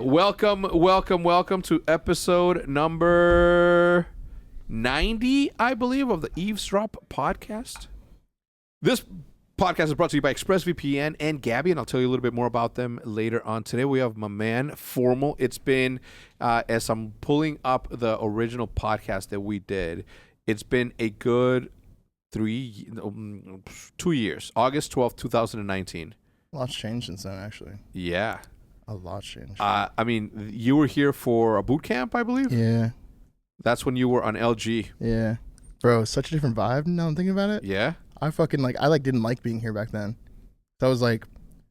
Welcome to episode number 90, I believe, of the Eavesdrop Podcast. This podcast is brought to you by ExpressVPN and Gabby, and I'll tell you a little bit more about them later on. Today we have my man, FormaL. It's been, as I'm pulling up the original podcast that we did, it's been a good 2 years. August 12th, 2019. A lot's changed since then, actually. Yeah. A lot's changed. I mean, you were here for a boot camp, I believe? Yeah. That's when you were on LG. Yeah. Bro, such a different vibe now I'm thinking about it. Yeah? I didn't like being here back then. So I was like,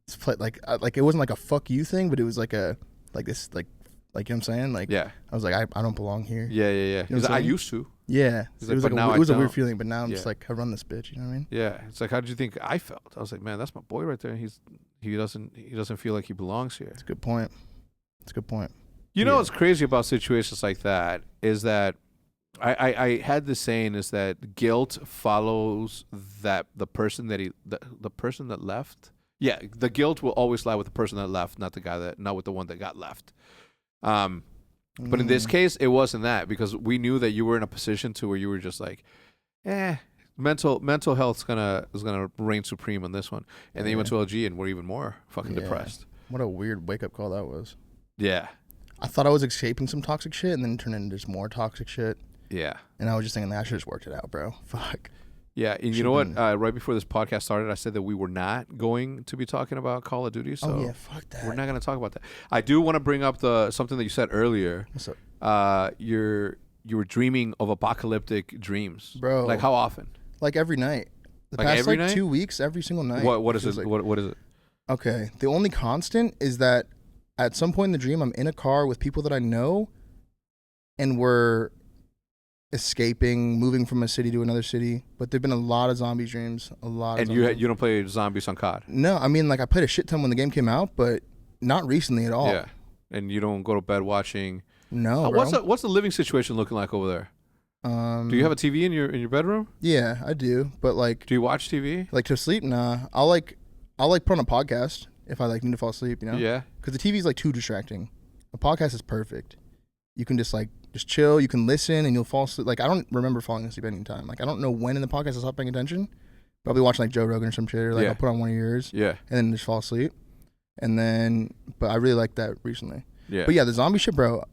it wasn't like a fuck you thing, but it was like you know what I'm saying? Like, yeah. I was like, I don't belong here. Yeah. You know I used to. Yeah. It was a weird feeling, but now I'm just like, I run this bitch, you know what I mean? Yeah. It's like, how did you think I felt? I was like, man, that's my boy right there. He doesn't feel like he belongs here. That's a good point. You know what's crazy about situations like that is that I had this saying is that guilt follows that the person that left. Yeah, the guilt will always lie with the person that left, not with the one that got left. But in this case, it wasn't that, because we knew that you were in a position to where you were just like, mental health is gonna reign supreme on this one. And then you went to LG and were even more fucking depressed. What a weird wake up call that was. Yeah. I thought I was escaping some toxic shit, and then it turned into just more toxic shit. Yeah. And I was just thinking, I should have just worked it out, bro. Fuck. Yeah, and you know what? Right before this podcast started, I said that we were not going to be talking about Call of Duty. So fuck that. We're not going to talk about that. I do want to bring up something that you said earlier. What's up? You were dreaming of apocalyptic dreams, bro. Like how often? Like every night. The like past every night? 2 weeks, every single night. What is it? Like, what is it? Okay, the only constant is that at some point in the dream, I'm in a car with people that I know, and we're escaping, moving from a city to another city. But there've been a lot of zombie dreams, And you don't play zombies on COD? No, I mean, like, I played a shit ton when the game came out, but not recently at all. Yeah, and you don't go to bed watching. No, bro. What's the living situation looking like over there? Do you have a TV in your bedroom? Yeah, I do. But like, do you watch TV? Like to sleep? Nah. I'll put on a podcast if I need to fall asleep. You know? Yeah. Because the TV is like too distracting. A podcast is perfect. You can just chill. You can listen and you'll fall asleep. Like, I don't remember falling asleep any time. Like, I don't know when in the podcast I stopped paying attention. But I'll be watching like Joe Rogan or some shit, or I'll put on one of yours. Yeah. And then just fall asleep. But I really like that recently. Yeah. But yeah, the zombie shit, bro.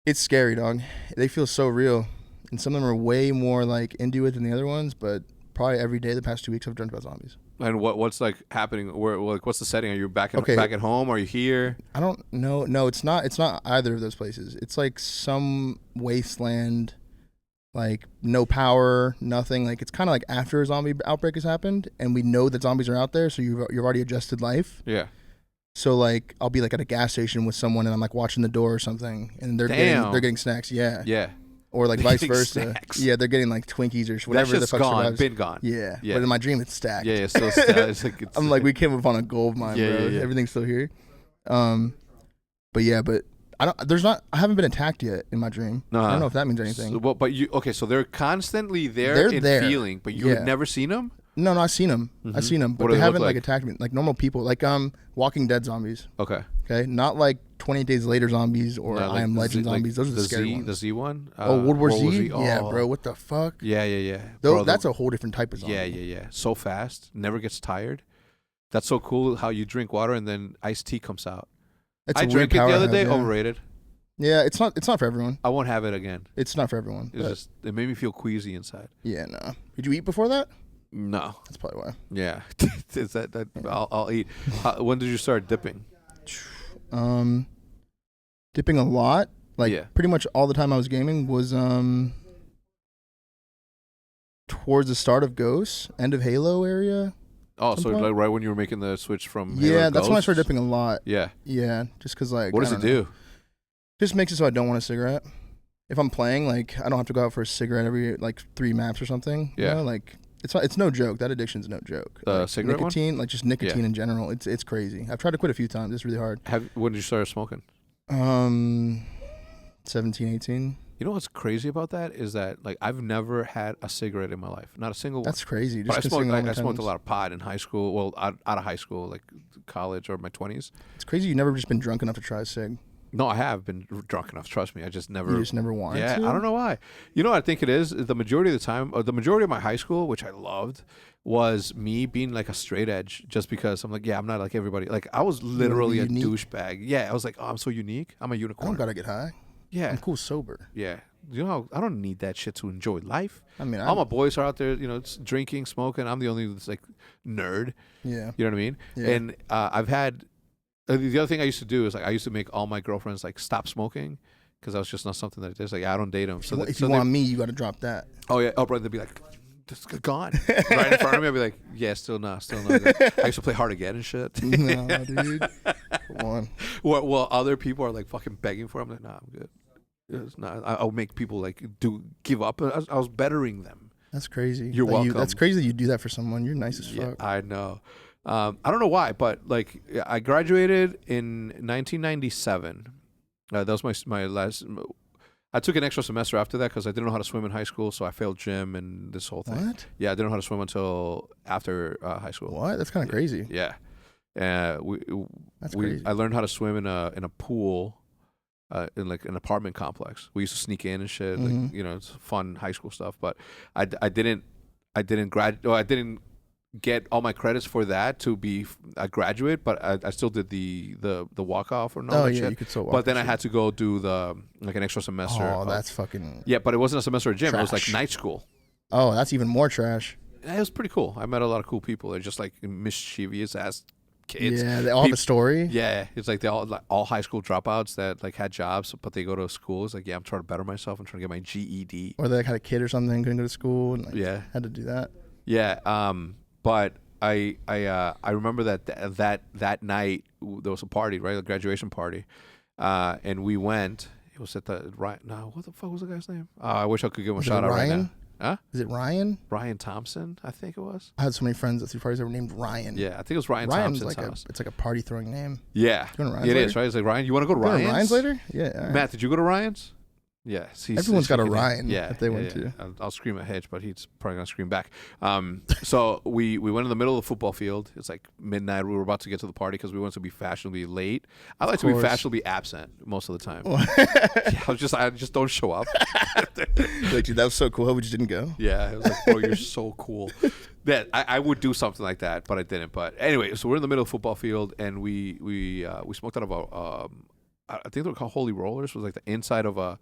It's scary, dog. They feel so real. And some of them are way more like into it than the other ones, but probably every day the past 2 weeks I've dreamt about zombies. And what's like happening? What's the setting? Are you back at home? Are you here? I don't know. No, it's not either of those places. It's like some wasteland, like no power, nothing. Like, it's kind of like after a zombie outbreak has happened and we know that zombies are out there, so you've already adjusted life. Yeah. So like I'll be like at a gas station with someone and I'm like watching the door or something, and they're getting snacks. Yeah. Yeah. Or like vice versa. Snacks. Yeah, they're getting like Twinkies or whatever the fuck survives. Been gone. Yeah. But in my dream it's stacked. Yeah, it's still stacked. I'm like, we came upon a gold mine, bro. Yeah. Everything's still here. But I haven't been attacked yet in my dream. I don't know if that means anything. So they're constantly there. Feeling, but you had never seen them? No, I've seen them. Mm-hmm. I've seen them, but they haven't like attacked me like normal people, like Walking Dead zombies. Okay, not like 28 Days Later zombies or I Am Legend zombies. Those are the scary ones. The Z one? World War Z? Yeah, bro. What the fuck? Yeah. That's a whole different type of zombie. Yeah. So fast, never gets tired. That's so cool how you drink water and then iced tea comes out. I drank it the other day. Overrated. Yeah, it's not for everyone. I won't have it again. It's not for everyone. It made me feel queasy inside. Yeah, no. Did you eat before that? No. That's probably why. Yeah. Is that I'll eat. When did you start dipping? Dipping a lot. Like pretty much all the time I was gaming was towards the start of Ghosts, end of Halo area. Oh, so like right when you were making the switch from Halo to that's Ghosts? when I started dipping a lot. Yeah. Yeah, just because like. What does it do? Just makes it so I don't want a cigarette. If I'm playing, like, I don't have to go out for a cigarette every like 3 maps or something. Yeah. You know? Like, it's no joke. That addiction's no joke. Like, cigarette nicotine, one? Like just nicotine in general. It's crazy. I've tried to quit a few times. It's really hard. When did you start smoking? 17, 18. You know what's crazy about that is that like I've never had a cigarette in my life, not a single one. That's crazy. But Just I smoked a lot of pot in high school. Well, out of high school, like college or my 20s. It's crazy. You've never just been drunk enough to try a cig. No, I have been drunk enough. Trust me, I just never. You just never wanted to? Yeah, I don't know why. You know what I think it is? The majority of the time, or the majority of my high school, which I loved, was me being like a straight edge. Just because I'm like, yeah, I'm not like everybody. Like I was literally a douchebag. Yeah, I was like, oh, I'm so unique. I'm a unicorn. I don't gotta get high. Yeah, I'm cool sober. Yeah. You know, I don't need that shit to enjoy life. I mean, all my boys are out there, you know, drinking, smoking. I'm the only like nerd. Yeah. You know what I mean? Yeah. And I've had the other thing I used to do is like I used to make all my girlfriends like stop smoking because that was just not something that I did. It's like I don't date them. So if you want me, you got to drop that. Oh yeah. Oh, brother, they'd be like, just gone right in front of me. I'd be like, yeah, still not good. I used to play hard again and shit. No, dude. Come on. Well, other people are like fucking begging for it. I'm like, nah, I'm good. It's not. I'll make people like give up. I was bettering them. That's crazy. You're welcome. That's crazy that you do that for someone. You're nice as fuck. I know. I don't know why, but like I graduated in 1997. That was my last. I took an extra semester after that because I didn't know how to swim in high school, so I failed gym and this whole thing. What? Yeah, I didn't know how to swim until after high school. What? That's kind of crazy. Yeah. That's crazy. I learned how to swim in a pool. In like an apartment complex, we used to sneak in and shit. Like, you know, it's fun high school stuff. But I didn't get all my credits for that to be a graduate. But I still did the walk off or no. Oh yeah, shit. You could still walk. But then I had to go do like an extra semester. Oh, that's fucking. Yeah, but it wasn't a semester of gym. Trash. It was like night school. Oh, that's even more trash. It was pretty cool. I met a lot of cool people. They're just like mischievous ass kids. Yeah, they all have a story. Yeah, it's like they all high school dropouts that like had jobs, but they go to school. It's like, yeah, I'm trying to better myself. I'm trying to get my GED. Or they like had a kid or something, couldn't go to school, and like had to do that. Yeah, but I remember that night there was a party, right, a graduation party, and we went. It was at the Ryan. No, what the fuck was the guy's name? I wish I could give him a shout out right now. Huh? Is it Ryan? Ryan Thompson, I think it was. I had so many friends at 3 parties that were named Ryan. Yeah, I think it was Ryan's Thompson's house. It's like a party throwing name. Yeah, it is, right? It's like, Ryan, you want to go to Ryan's? Ryan's later? Yeah. Right. Matt, did you go to Ryan's? Yeah. Everyone's got a Ryan that they went to. I'll scream at Hitch, but he's probably going to scream back. So we went in the middle of the football field. It's like midnight. We were about to get to the party because we wanted to be fashionably late. I like to be fashionably absent most of the time. I just don't show up. Like, dude, that was so cool. I hope you just didn't go. Yeah. It was like, bro, you're so cool. That I would do something like that, but I didn't. But anyway, so we're in the middle of the football field, and we smoked out of a, I think they were called Holy Rollers. It was like the inside of a,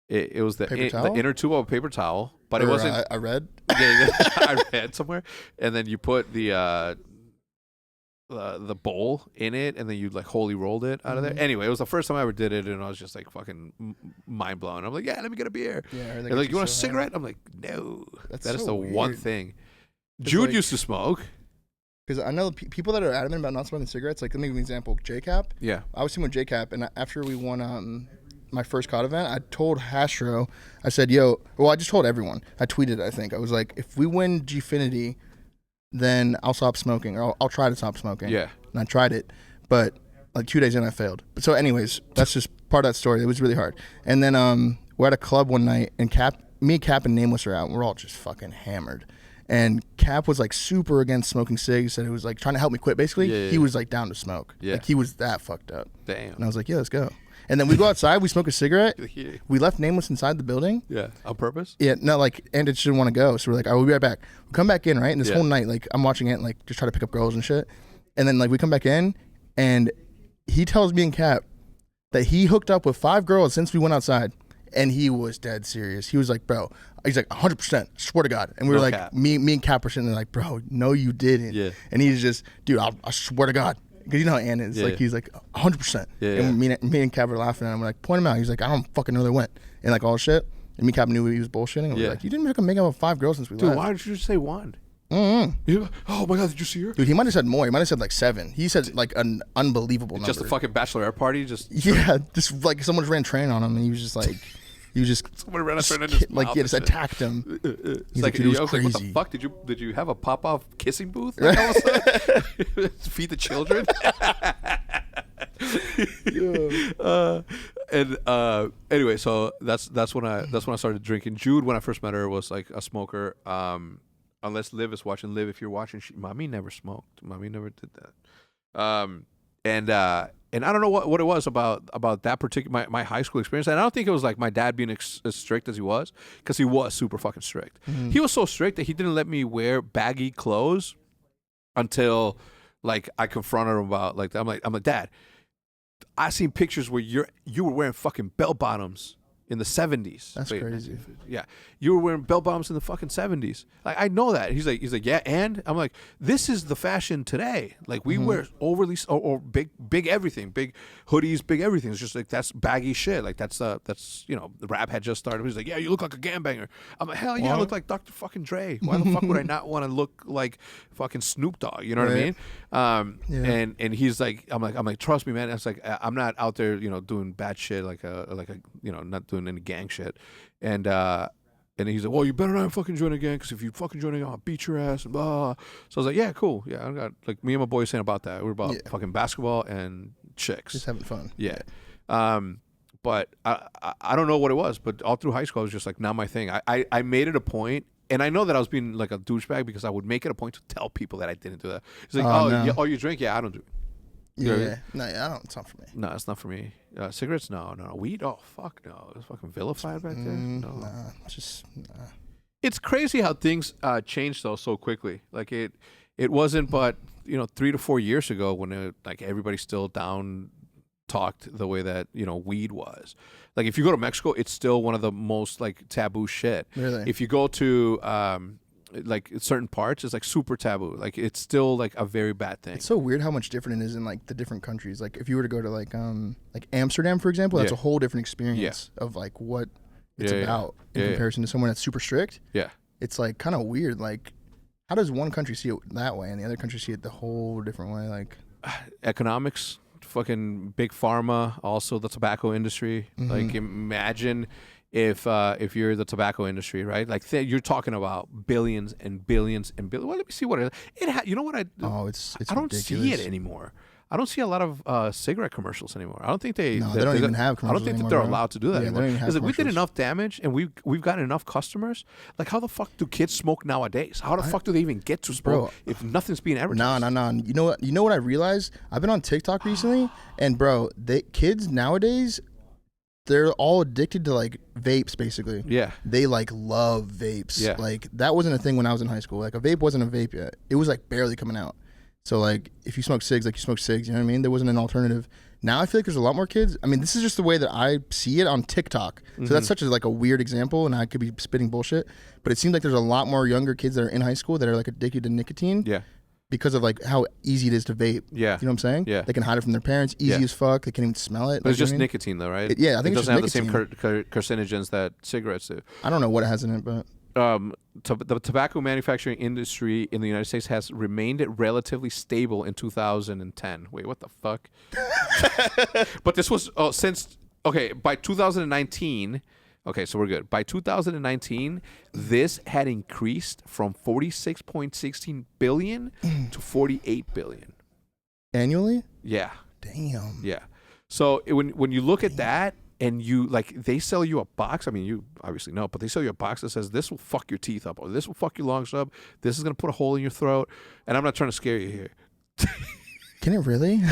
it was the inner tube of a paper towel, but it wasn't. I read. I read somewhere, and then you put the bowl in it, and then you like holy rolled it out of there. Anyway, it was the first time I ever did it, and I was just like fucking mind blown. I'm like, yeah, let me get a beer. Yeah, they're like, you want a cigarette? I'm like, no. That is the weird. one thing. Jude used to smoke. Because I know people that are adamant about not smoking cigarettes. Like, let me give you an example. JCap. Yeah. I was sitting with JCap, and after we won my first COD event, I told Hastro, I said, I just told everyone. I tweeted, I think. I was like, if we win Gfinity, then I'll stop smoking, or I'll try to stop smoking. Yeah. And I tried it, but like 2 days in, I failed. But so anyways, that's just part of that story. It was really hard. And then we're at a club one night, and me, Cap, and Nameless are out, and we're all just fucking hammered. And Cap was like super against smoking cigs, and he was like trying to help me quit. Basically, He was like down to smoke. Yeah, like he was that fucked up. Damn. And I was like, yeah, let's go. And then we go outside, we smoke a cigarette. We left Nameless inside the building. Yeah, on purpose. Yeah, no, like Ant just didn't want to go, so we're like, all right, we'll be right back. We come back in, right? And this whole night, like I'm watching Ant like just try to pick up girls and shit. And then like we come back in, and he tells me and Cap that he hooked up with 5 girls since we went outside. And he was dead serious. He was like, bro, he's like 100%, swear to God. And we were like, Cap. me and Cap were sitting there like, bro, no, you didn't. Yeah. And he's just, dude, I swear to God. Because you know how Ann is. Like, he's like 100%. Yeah, and me and Cap were laughing at him. We're like, point him out. He's like, I don't fucking know they went. And like all shit. And me and Cap knew he was bullshitting. And we were like, you didn't make up with 5 girls since we left. Dude, why did you just say 1? Mm-hmm. Oh my God, did you see her? Dude, he might have said more. He might have said like 7. He said like an unbelievable number. Just a fucking bachelorette party? Just like someone ran train on him, and he was just like... You just someone ran a train in his mouth, like just attacked him. It's like, dude, it was crazy. Like, what the fuck did you have a pop off kissing booth? Like, Feed the children. And anyway, so that's when I started drinking. Jude, when I first met her, was like a smoker. Unless Liv is watching. Liv, if you're watching, mommy never smoked. Mommy never did that. And I don't know what it was about that particular my high school experience. And I don't think it was like my dad being as strict as he was, because he was super fucking strict. Mm-hmm. He was so strict that he didn't let me wear baggy clothes until like I confronted him about like I'm like Dad, I seen pictures where you were wearing fucking bell bottoms in the 70s. That's crazy. Yeah. You were wearing bell bottoms in the fucking 70s. Like, I know that. He's like, yeah, and? I'm like, this is the fashion today. Like, we wear overly, or big everything. Big hoodies, big everything. It's just like, that's baggy shit. Like, that's, you know, the rap had just started. He's like, yeah, you look like a gangbanger. I'm like, hell yeah, I look like Dr. fucking Dre. Why the fuck would I not want to look like fucking Snoop Dogg? You know what I mean? Yeah. And he's like, I'm like, trust me, man. And it's like, I'm not out there, you know, doing bad shit, like a, you know, not doing any gang shit. And he's like, well, you better not fucking join a gang, because if you fucking join a gang, I'll beat your ass and blah. So I was like, yeah, cool. Yeah, I got, like, me and my boys saying about that. We're about fucking basketball and chicks. Just having fun. Yeah. But I don't know what it was, but all through high school, it was just like not my thing. I made it a point, and I know that I was being like a douchebag, because I would make it a point to tell people that I didn't do that. It's like, no. You drink? Yeah, I don't do it. Yeah. No, I don't. It's not for me. No, it's not for me. Cigarettes? No. Weed? Oh, fuck no. It's fucking vilified back there. No. Nah. It's crazy how things change though so quickly. Like it wasn't but 3 to 4 years ago when like everybody still down talked the way that weed was. Like if you go to Mexico, it's still one of the most like taboo shit. Really? If you go to like certain parts, it's like super taboo. Like it's still like a very bad thing. It's so weird how much different it is in like the different countries. Like if you were to go to like Amsterdam, for example, that's a whole different experience of like what it's about in comparison to someone that's super strict. Yeah. It's like kind of weird. Like how does one country see it that way and the other country see it the whole different way? Like economics, fucking big pharma, also the tobacco industry. Mm-hmm. Like imagine if you're the tobacco industry, right? Like you're talking about billions and billions and billions. Well, let me see what it is. You know what I it's I don't ridiculous. see it anymore. I don't see a lot of cigarette commercials anymore. I don't think they don't even have commercials. I don't think that they're allowed to do that anymore. Because we did enough damage and we've gotten enough customers. Like how the fuck do kids smoke nowadays? How the fuck do they even get to smoke if nothing's being advertised? No. You know what I realized? I've been on TikTok recently, and bro, kids nowadays, they're all addicted to like vapes, basically. Yeah. They like love vapes. Yeah. Like that wasn't a thing when I was in high school. Like a vape wasn't a vape yet. It was like barely coming out. So like if you smoke cigs, like you smoke cigs, you know what I mean? There wasn't an alternative. Now I feel like there's a lot more kids. I mean, this is just the way that I see it on TikTok. So that's such a weird example, and I could be spitting bullshit. But it seems like there's a lot more younger kids that are in high school that are like addicted to nicotine. Yeah. Because of like how easy it is to vape. Yeah. You know what I'm saying? Yeah. They can hide it from their parents. Easy as fuck. They can't even smell it. But it's just nicotine though, right? I think it doesn't have the same nicotine. carcinogens that cigarettes do. I don't know what it has in it, but the tobacco manufacturing industry in the United States has remained relatively stable in 2010. Wait, what the fuck? But this was by 2019. Okay, so we're good. By 2019, this had increased from 46.16 billion to 48 billion annually. Yeah. Damn. Yeah. So when you look at that. And you they sell you a box. I mean, you obviously know, but they sell you a box that says this will fuck your teeth up, or this will fuck your lungs up. This is gonna put a hole in your throat. And I'm not trying to scare you here. Can it really?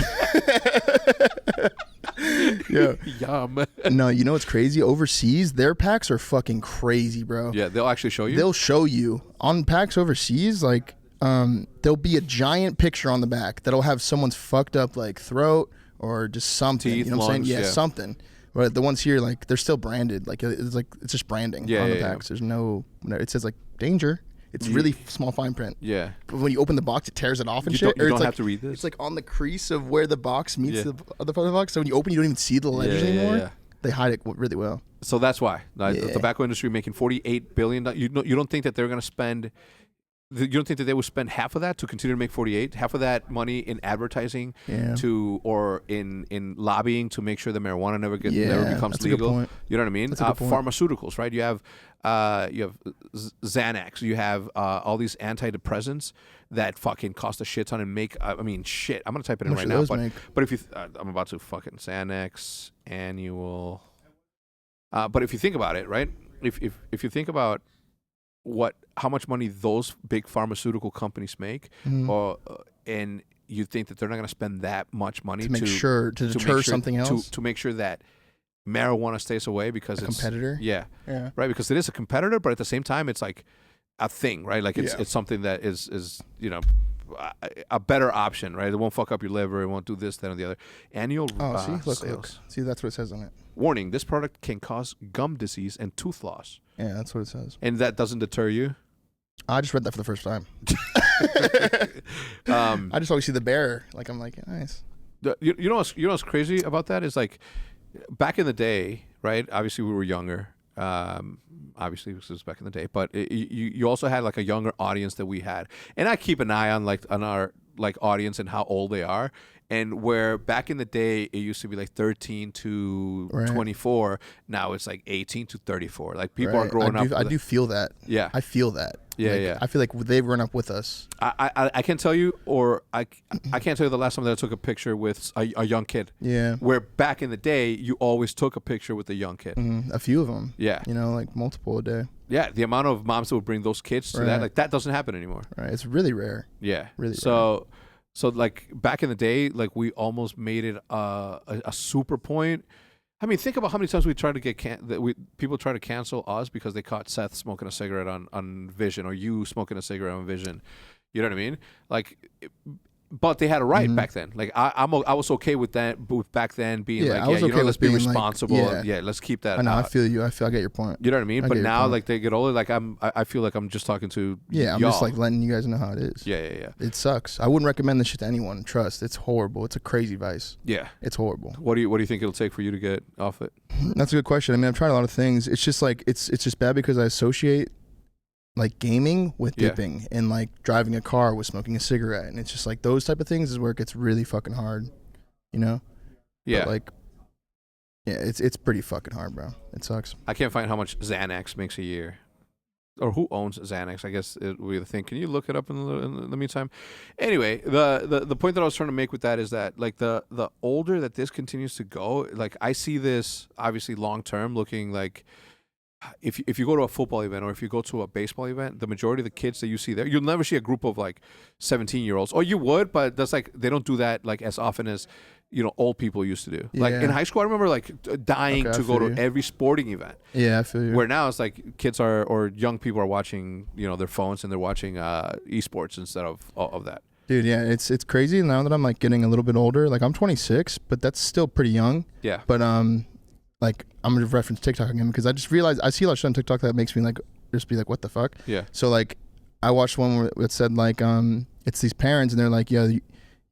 Yeah. Yum. No, you know what's crazy? Overseas, their packs are fucking crazy, bro. Yeah, they'll actually show you. They'll show you on packs overseas. Like, there'll be a giant picture on the back that'll have someone's fucked up like throat or just something. Teeth, you know what I'm lungs, saying? Yeah, something. But the ones here, like, they're still branded. Like it's just branding on the packs. There's no. It says like danger. It's really small fine print. Yeah. But when you open the box, it tears it off and shit. You don't have to read this. It's like on the crease of where the box meets the other part of the box. So when you open, you don't even see the ledgers anymore. Yeah. They hide it really well. So that's why the tobacco industry making $48 billion. You don't think that they're gonna spend you don't think that they would spend half of that to continue to make 48, half of that money in advertising or in lobbying to make sure that marijuana never becomes legal? You know what I mean? Pharmaceuticals, right? You have Xanax, you have all these antidepressants that fucking cost a shit ton and make. I mean, shit. I'm gonna type it in right now, but if you, I'm about to fucking Xanax annual. But if you think about it, right? If you think about how much money those big pharmaceutical companies make, and you think that they're not going to spend that much money to deter something else, to make sure that marijuana stays away because it's competitor. Yeah, right. Because it is a competitor, but at the same time, it's like a thing, right? Like it's something that is a better option, right? It won't fuck up your liver. It won't do this, that, and the other. Annual sales. Look. See, that's what it says on it. Warning: this product can cause gum disease and tooth loss. Yeah, that's what it says. And that doesn't deter you? I just read that for the first time. I just always see the bear. Like, I'm like, nice. You know what's crazy about that is, like, back in the day, right? Obviously, we were younger. Obviously, this was back in the day. But you also had, like, a younger audience that we had. And I keep an eye on our audience and how old they are. And where back in the day it used to be like 13 to 24, now it's like 18 to 34. Like people are growing up. I do feel that. Yeah, I feel that. Yeah. I feel like they've grown up with us. I can't tell you, or I can't tell you the last time that I took a picture with a young kid. Yeah. Where back in the day you always took a picture with a young kid. Mm-hmm. A few of them. Yeah. Like multiple a day. Yeah, the amount of moms that would bring those kids to that, like that doesn't happen anymore. Right. It's really rare. Yeah. Really rare. So like back in the day, like we almost made it a super point. I mean, think about how many times we tried to get people try to cancel us because they caught Seth smoking a cigarette on Vision, or you smoking a cigarette on Vision. You know what I mean? like But they had a right back then. Like I was okay with that back then, being like, let's be responsible. Like, let's keep that. I know. I feel you. I get your point. You know what I mean? But now, like they get older, like I feel like I'm just talking to I'm just like letting you guys know how it is. Yeah. It sucks. I wouldn't recommend this shit to anyone. Trust. It's horrible. It's a crazy vice. Yeah. It's horrible. What do you think it'll take for you to get off it? That's a good question. I mean, I've tried a lot of things. It's just like it's just bad because I associate like gaming with dipping and like driving a car with smoking a cigarette, and it's just like those type of things is where it gets really fucking hard, you know? Yeah. But like, it's pretty fucking hard, bro. It sucks. I can't find how much Xanax makes a year, or who owns Xanax. I guess we think. Can you look it up in the meantime? Anyway, the point that I was trying to make with that is that like the older that this continues to go, like I see this obviously long term looking like. If you go to a football event or if you go to a baseball event, the majority of the kids that you see there, you'll never see a group of like 17-year-olds. Or you would, but that's like they don't do that like as often as old people used to do. Like in high school, I remember like dying to go to every sporting event. Yeah, I feel you. Where now it's like kids or young people are watching their phones and they're watching esports instead of that. Dude, yeah, it's crazy now that I'm like getting a little bit older. Like I'm 26, but that's still pretty young. Yeah. But like I'm gonna reference TikTok again because I just realized I see a lot of shit on TikTok that makes me like just be like, what the fuck? Yeah. So like I watched one where it said like it's these parents and they're like, yeah,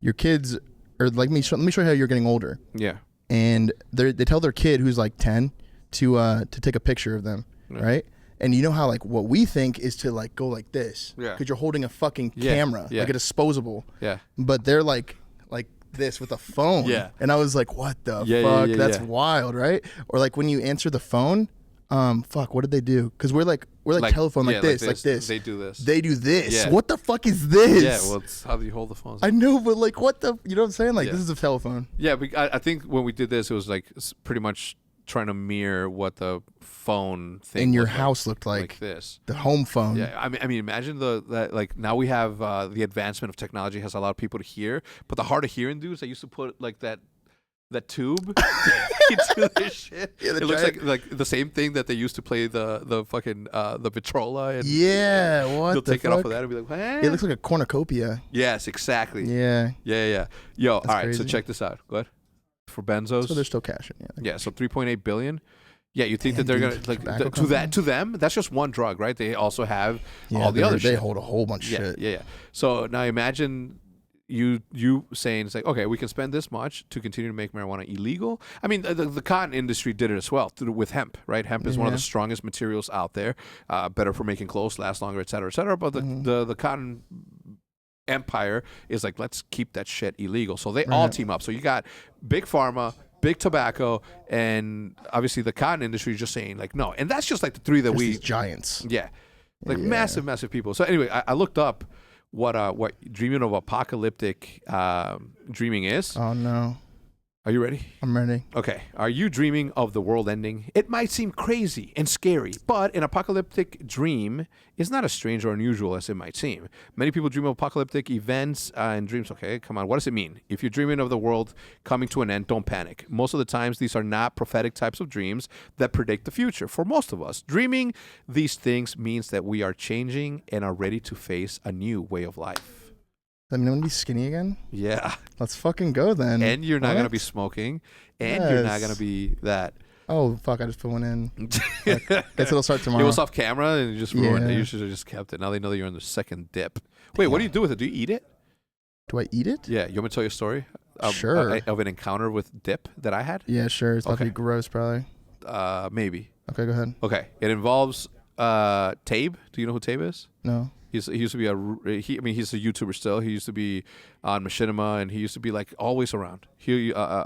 your kids or like let me show you how you're getting older. Yeah. And they tell their kid who's like 10 to take a picture of them, right? And you know how like what we think is to like go like this, because you're holding a fucking camera, like a disposable. Yeah. But they're like this with a phone. Yeah. And I was like, what the fuck? That's wild, right? Or like when you answer the phone, fuck, what did they do? Because we're like telephone like this. They do this. They do this. Yeah. What the fuck is this? Yeah, well, it's how do you hold the phone? I know, but like what the, you know what I'm saying? Like this is a telephone. Yeah, but I think when we did this, it was like pretty much trying to mirror what the phone thing in your house looked like this, the home phone. Yeah, I mean, imagine that like now we have the advancement of technology has allowed people to hear, but the hard of hearing dudes that used to put like that tube into their shit. Yeah, it looks like the same thing that they used to play the fuccking the Vitrola. And, what they'll the take fuck? it off of that and be like, hey. It looks like a cornucopia. Yes, exactly. Yeah. Yo, all right, crazy. so check this out. Go ahead. For benzos, so they're still cashing. Yeah, so 3.8 billion. Yeah, you think that they're gonna like to them? That's just one drug, right? They also have all the other shit. They hold a whole bunch of shit. Yeah. So now imagine you saying it's like, okay, we can spend this much to continue to make marijuana illegal. I mean, the cotton industry did it as well with hemp, right? Hemp is one of the strongest materials out there, better for making clothes, last longer, et cetera, et cetera. But the cotton empire is like, let's keep that shit illegal. So they all team up. So you got big pharma, big tobacco, and obviously the cotton industry is just saying like, no. And that's just like the three that these giants. Yeah. Like massive people. So anyway, I looked up what dreaming of apocalyptic dreaming is. Oh no. Are you ready? I'm ready. Okay. Are you dreaming of the world ending? It might seem crazy and scary, but an apocalyptic dream is not as strange or unusual as it might seem. Many people dream of apocalyptic events and dreams. Okay, come on. What does it mean? If you're dreaming of the world coming to an end, don't panic. Most of the times, these are not prophetic types of dreams that predict the future. For most of us, dreaming these things means that we are changing and are ready to face a new way of life. Does that mean I'm going to be skinny again? Yeah. Let's fucking go then. And you're not going to be smoking. And you're not going to be that. Oh, fuck. I just put one in. Guess it'll start tomorrow. It was off camera and you just ruined it. You should have just kept it. Now they know that you're on the second dip. Wait, what do you do with it? Do you eat it? Do I eat it? Yeah. You want me to tell you a story? Sure. Of an encounter with dip that I had? Yeah, sure. It's about to be gross, probably. Maybe. Okay, go ahead. Okay. It involves Tabe. Do you know who Tabe is? No. He used to be he's a YouTuber still. He used to be on Machinima, and he used to be like always around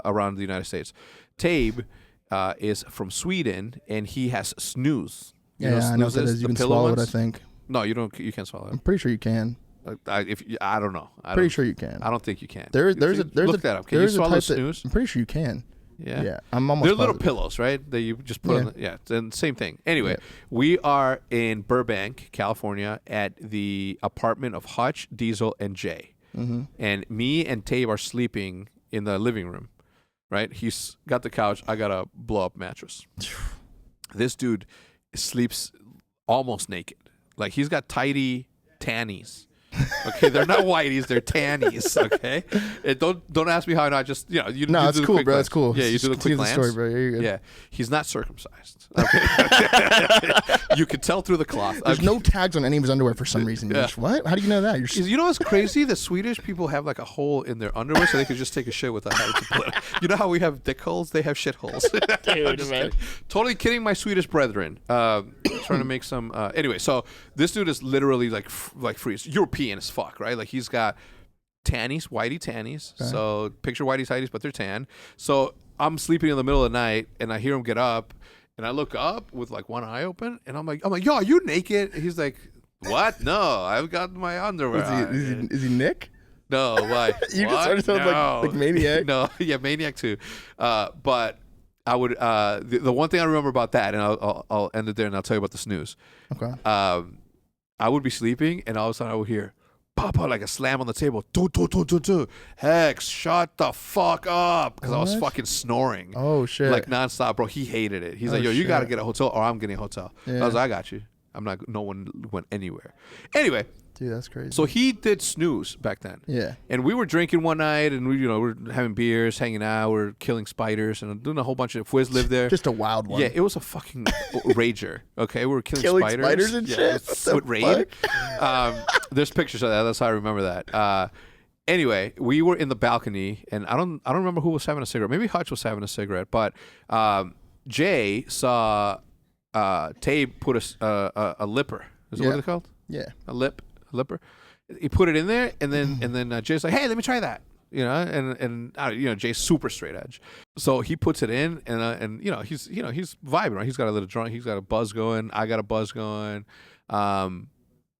around the United States. Tabe is from Sweden, and he has snooze. I know what that is. You can swallow it, I think. No, you don't. You can't swallow it. I'm pretty sure you can. I don't know. Pretty sure you can. I don't think you can. There's look that up. Can you swallow snooze? I'm pretty sure you can. Yeah. Yeah. I'm almost. They're little pillows, right? That you just put on. And same thing. Anyway, we are in Burbank, California, at the apartment of Hutch, Diesel, and Jay. Mm-hmm. And me and Tabe are sleeping in the living room, right? He's got the couch. I got a blow up mattress. This dude sleeps almost naked. Like he's got tidy tannies. Okay, they're not whiteys, they're tannies. Okay, and don't ask me how. Not just you No, it's cool, bro. It's cool. Yeah, you do the quick glance. Story, bro. You're good. Yeah, he's not circumcised. Okay, you could tell through the cloth. There's no tags on any of his underwear for some reason. Yeah. What? How do you know that? You know what's crazy? The Swedish people have like a hole in their underwear so they could just take a shit without having to put it. You know how we have dick holes? They have shit holes. Dude, man. Totally kidding, my Swedish brethren. Trying to make some. Anyway, so this dude is literally like freeze. European as fuck, right? Like he's got tannies, whitey tannies. Okay. So picture whitey tighties, but they're tan. So I'm sleeping in the middle of the night and I hear him get up and I look up with like one eye open and I'm like, yo, are you naked? And he's like, what? No, I've got my underwear. Is he Nick? No, why? You just started sounding like Maniac. No, yeah, Maniac too. But I would the one thing I remember about that, and I'll end it there and I'll tell you about the snooze. Okay. I would be sleeping, and all of a sudden I would hear, Papa, like a slam on the table. Hex, shut the fuck up. Because I was fucking snoring. Oh, shit. Like nonstop, bro. He hated it. He's like, yo, you got to get a hotel or I'm getting a hotel. Yeah. I was like, I got you. No one went anywhere. Anyway. Dude, that's crazy. So he did snooze back then. Yeah. And we were drinking one night, and we're having beers, hanging out, we're killing spiders, and doing a whole bunch of. Fwiz lived there. Just a wild one. Yeah, it was a fucking rager. Okay, we were killing spiders and shit. With raid. There's pictures of that. That's how I remember that. Anyway, we were in the balcony, and I don't remember who was having a cigarette. Maybe Hutch was having a cigarette, but Jay saw Tabe put a lipper. Is that what they're called? Yeah. A lipper. He put it in there, and then Jay's like, "Hey, let me try that." And Jay's super straight edge, so he puts it in, and he's vibing, right? He's got a little drunk, he's got a buzz going. I got a buzz going. I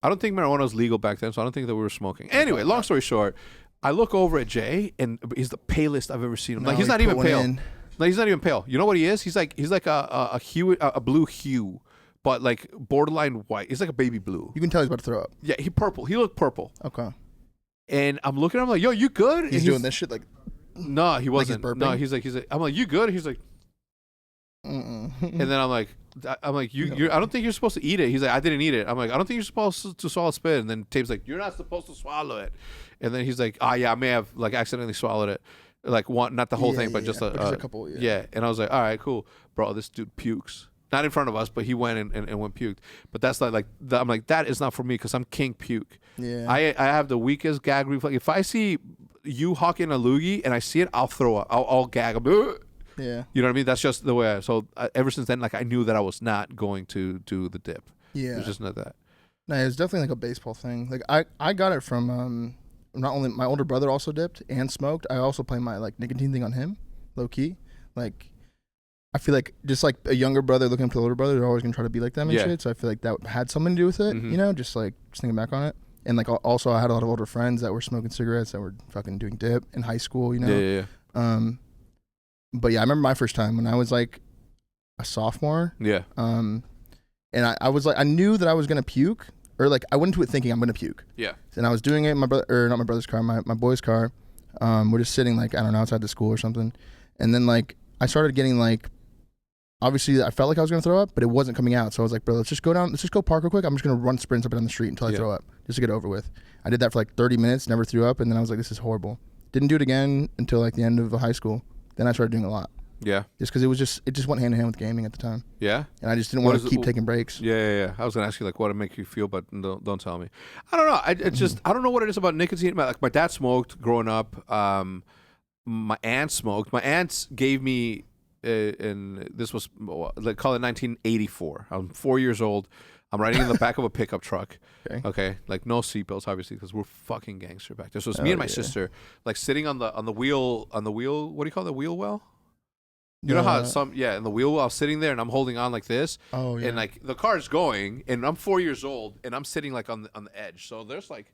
don't think marijuana was legal back then, so I don't think that we were smoking. Anyway, long story short, I look over at Jay, and he's the palest I've ever seen him. Like he's not even pale. Like he's not even pale. You know what he is? He's like a blue hue. But like borderline white. He's like a baby blue. You can tell he's about to throw up. Yeah, he purple. He looked purple. Okay. And I'm looking at him like, yo, you good? He's doing this shit like. No, he wasn't. Like no, he's like, I'm like, you good? He's like. And then I'm like, you. I don't think you're supposed to eat it. He's like, I didn't eat it. I'm like, I don't think you're supposed to swallow spit. And then Tape's like, you're not supposed to swallow it. And then he's like, yeah, I may have like accidentally swallowed it. Like one, not the whole thing, but just a couple. Yeah. And I was like, all right, cool, bro. This dude pukes. Not in front of us, but he went and went puked. But that's I'm like, that is not for me because I'm king puke. Yeah. I have the weakest gag reflex. If I see you hawking a loogie and I see it, I'll throw up. I'll gag. Yeah. You know what I mean? That's just the way. Ever since then, like I knew that I was not going to do the dip. Yeah. It's just not that. No, it's definitely like a baseball thing. Like I got it from not only my older brother also dipped and smoked. I also play my like nicotine thing on him, low key. Like I feel like just like a younger brother looking up to the older brother, they're always gonna try to be like them and shit. So I feel like that had something to do with it. You know, just thinking back on it. And like also I had a lot of older friends that were smoking cigarettes that were fucking doing dip in high school. You know. Yeah. But yeah, I remember my first time when I was like a sophomore. Yeah. And I was like, I knew that I was gonna puke, or like I went into it thinking I'm gonna puke. Yeah. And I was doing it in my brother, or not my brother's car, my boy's car. We're just sitting like, I don't know, outside the school or something. And then like I started getting like, obviously I felt like I was gonna throw up, but it wasn't coming out. So I was like, bro, let's just go park real quick. I'm just gonna run sprints up and down the street until I throw up, just to get it over with. I did that for like 30 minutes, never threw up, and then I was like, this is horrible. Didn't do it again until like the end of high school. Then I started doing a lot. Yeah. Just because it just went hand in hand with gaming at the time. Yeah. And I just didn't want to keep taking breaks. Yeah. I was gonna ask you like what it make you feel, but don't tell me. I don't know. It's just I don't know what it is about nicotine. My dad smoked growing up. My aunt smoked. My aunts gave me, and this was call it 1984. I'm 4 years old. I'm riding in the back of a pickup truck. Okay, like no seatbelts, obviously, because we're fucking gangster back there. So it's me and my sister, like sitting on the wheel. What do you call it? The wheel well? You know how in the wheel well, I was sitting there and I'm holding on like this. Oh yeah. And like the car's going, and I'm 4 years old, and I'm sitting like on the edge. So there's like,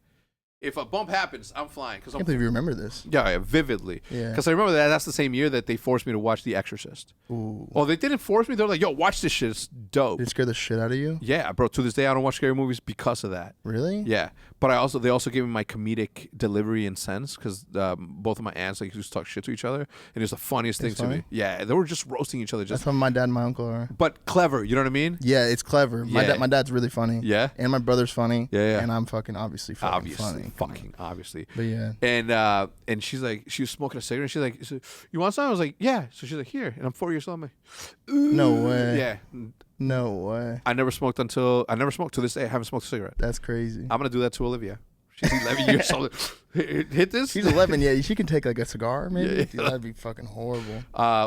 if a bump happens, I'm flying. I can't believe you remember this. Yeah, vividly. Yeah. Because I remember that's the same year that they forced me to watch The Exorcist. Ooh. Well, they didn't force me. They're like, yo, watch this shit. It's dope. Did it scare the shit out of you? Yeah, bro. To this day, I don't watch scary movies because of that. Really? Yeah. But they also gave me my comedic delivery and sense, because both of my aunts like used to talk shit to each other, and it was the funniest thing to me. Yeah, they were just roasting each other. That's what my dad and my uncle are. But clever, you know what I mean? Yeah, it's clever. My dad's really funny. Yeah. And my brother's funny. Yeah. And I'm fucking obviously funny. Fucking obviously. But yeah. And she's like, she was smoking a cigarette. And she's like, you want some? I was like, yeah. So she's like, here. And I'm 4 years old. I'm like, no way. Yeah. No way. I never smoked to this day. I haven't smoked a cigarette. That's crazy. I'm gonna do that to Olivia. She's 11 years old. Hit this. She's 11. Yeah, she can take like a cigar, maybe. Yeah. Dude, that'd be fucking horrible.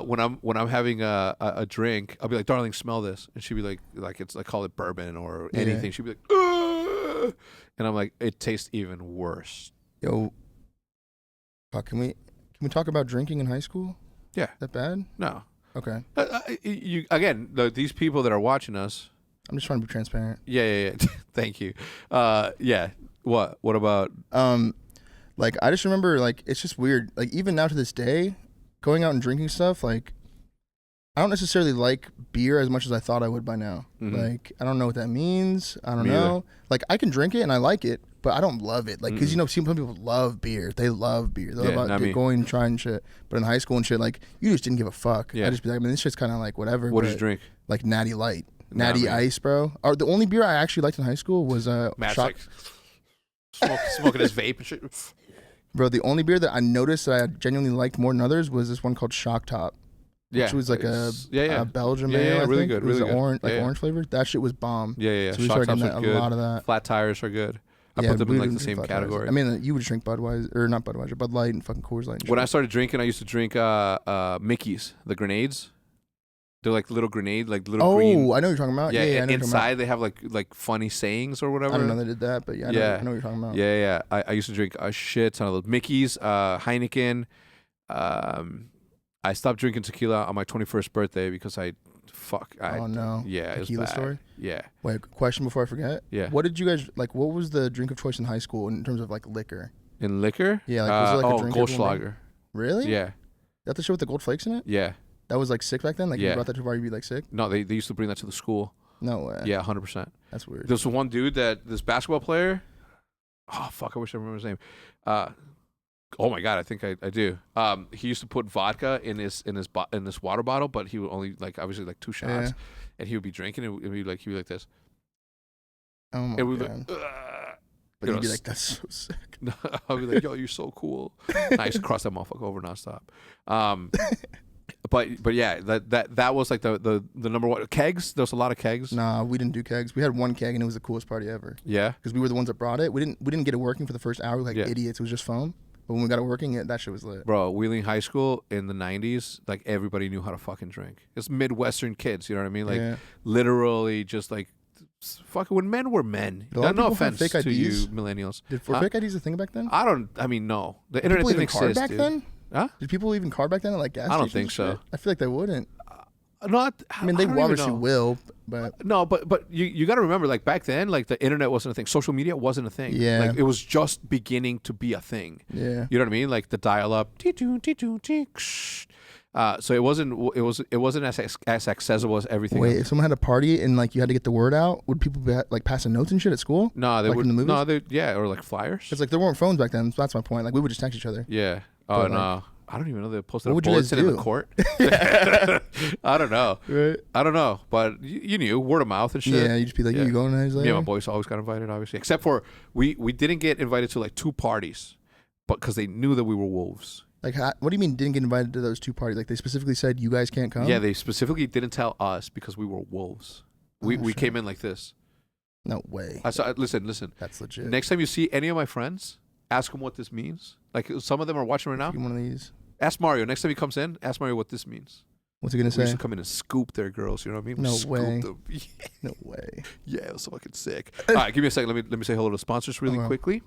When I'm having a drink, I'll be like, darling, smell this, and she'd be like it's like, call it bourbon or anything. She'd be like, ugh! And I'm like, it tastes even worse. Yo, fuck, can we talk about drinking in high school? Yeah. Is that bad? No. Okay. These people that are watching us. I'm just trying to be transparent. Yeah. Thank you. Yeah. What about? Like I just remember, like it's just weird. Like even now to this day, going out and drinking stuff, like I don't necessarily like beer as much as I thought I would by now. Like I don't know what that means. I don't know. Like I can drink it and I like it, but I don't love it. Like because some people love beer. They love beer. They're about going and trying shit. But in high school and shit, like you just didn't give a fuck. Yeah. I just be like, I mean, this shit's kind of like whatever. What did you drink? Like Natty Light, Natty Ice, bro. Or the only beer I actually liked in high school was smoking his vape and shit. Bro, the only beer that I noticed that I genuinely liked more than others was this one called Shock Top. Yeah, which was like a Belgian ale. Yeah, really good. It was orange flavor. That shit was bomb. Yeah. So we started getting a lot of that. Flat tires are good. I put them in like the same category. I mean, you would drink Budweiser or not Budweiser, Bud Light and fucking Coors Light. When I started drinking, I used to drink Mickey's, the grenades. They're like little grenade, like little green. Oh, I know what you're talking about. Yeah, I know inside they have like funny sayings or whatever. I don't know they did that, but I know what you're talking about. Yeah. I used to drink a shit ton of those. Mickey's, Heineken. I stopped drinking tequila on my 21st birthday because oh no. Yeah, tequila story. Yeah. Wait, question before I forget. Yeah. What did you guys like? What was the drink of choice in high school in terms of like liquor? In liquor? Yeah, like was it like a drink? Goldschlager. Really? Yeah. That the shit with the gold flakes in it? Yeah. That was like sick back then. Like you brought that too far, you'd be like sick. No, they used to bring that to the school. No way. Yeah, 100%. That's weird. There's one dude this basketball player. Oh fuck! I wish I remember his name. Oh my god, I think I do. He used to put vodka in this water bottle, but he would only obviously 2 shots, and he would be drinking it. And he'd be like this. Oh my god. But you'd be like, that's so sick. I'll be like, yo, you're so cool. And I used to cross that motherfucker over nonstop. But yeah, that was like the number one. Kegs. There was a lot of kegs. Nah, we didn't do kegs. We had one keg and it was the coolest party ever. Yeah. Because we were the ones that brought it. We didn't get it working for the first hour like Yeah. idiots. It was just foam. But when we got it working, that shit was lit. Bro, Wheeling High School in the 90s, like everybody knew how to fucking drink. It's Midwestern kids, you know what I mean? Like literally just like fucking when men were men. No offense to you millennials. Were fake IDs a thing back then? No. The internet didn't exist, back then? Huh? Did people even card back then at like gas I don't stations think and so. shit? I feel like they wouldn't. I mean, they obviously will, but no, but you got to remember, like back then, like the internet wasn't a thing, social media wasn't a thing. Yeah, like it was just beginning to be a thing. Yeah, you know what I mean? Like the dial-up, so it wasn't as accessible as everything. Wait, if someone had a party and like you had to get the word out, would people be like passing notes and shit at school? No, they like would. In the movies? Or like flyers. It's like there weren't phones back then. So that's my point. Like we would just text each other. Yeah. Oh no. I don't even know they posted what a bulletin in the court. I don't know. Right. I don't know. But you knew word of mouth and shit. Yeah, you just be like, you going to Yeah, my boys always got invited, obviously. Except for we didn't get invited to like 2 parties, but because they knew that we were wolves. Like, what do you mean didn't get invited to those 2 parties? Like they specifically said you guys can't come? Yeah, they specifically didn't tell us because we were wolves. We came in like this. No way. Listen. That's legit. Next time you see any of my friends, ask them what this means. Like some of them are watching right now. One of these. Ask Mario. Next time he comes in, ask Mario what this means. What's he gonna say? We used to come in and scoop their girls. You know what I mean? No scoop way. Them. Yeah. No way. Yeah, it was fucking sick. All right, give me a second. Let me say hello to the sponsors really quickly.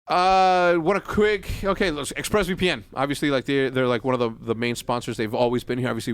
Look, ExpressVPN. Obviously, like they're like one of the main sponsors. They've always been here. Obviously,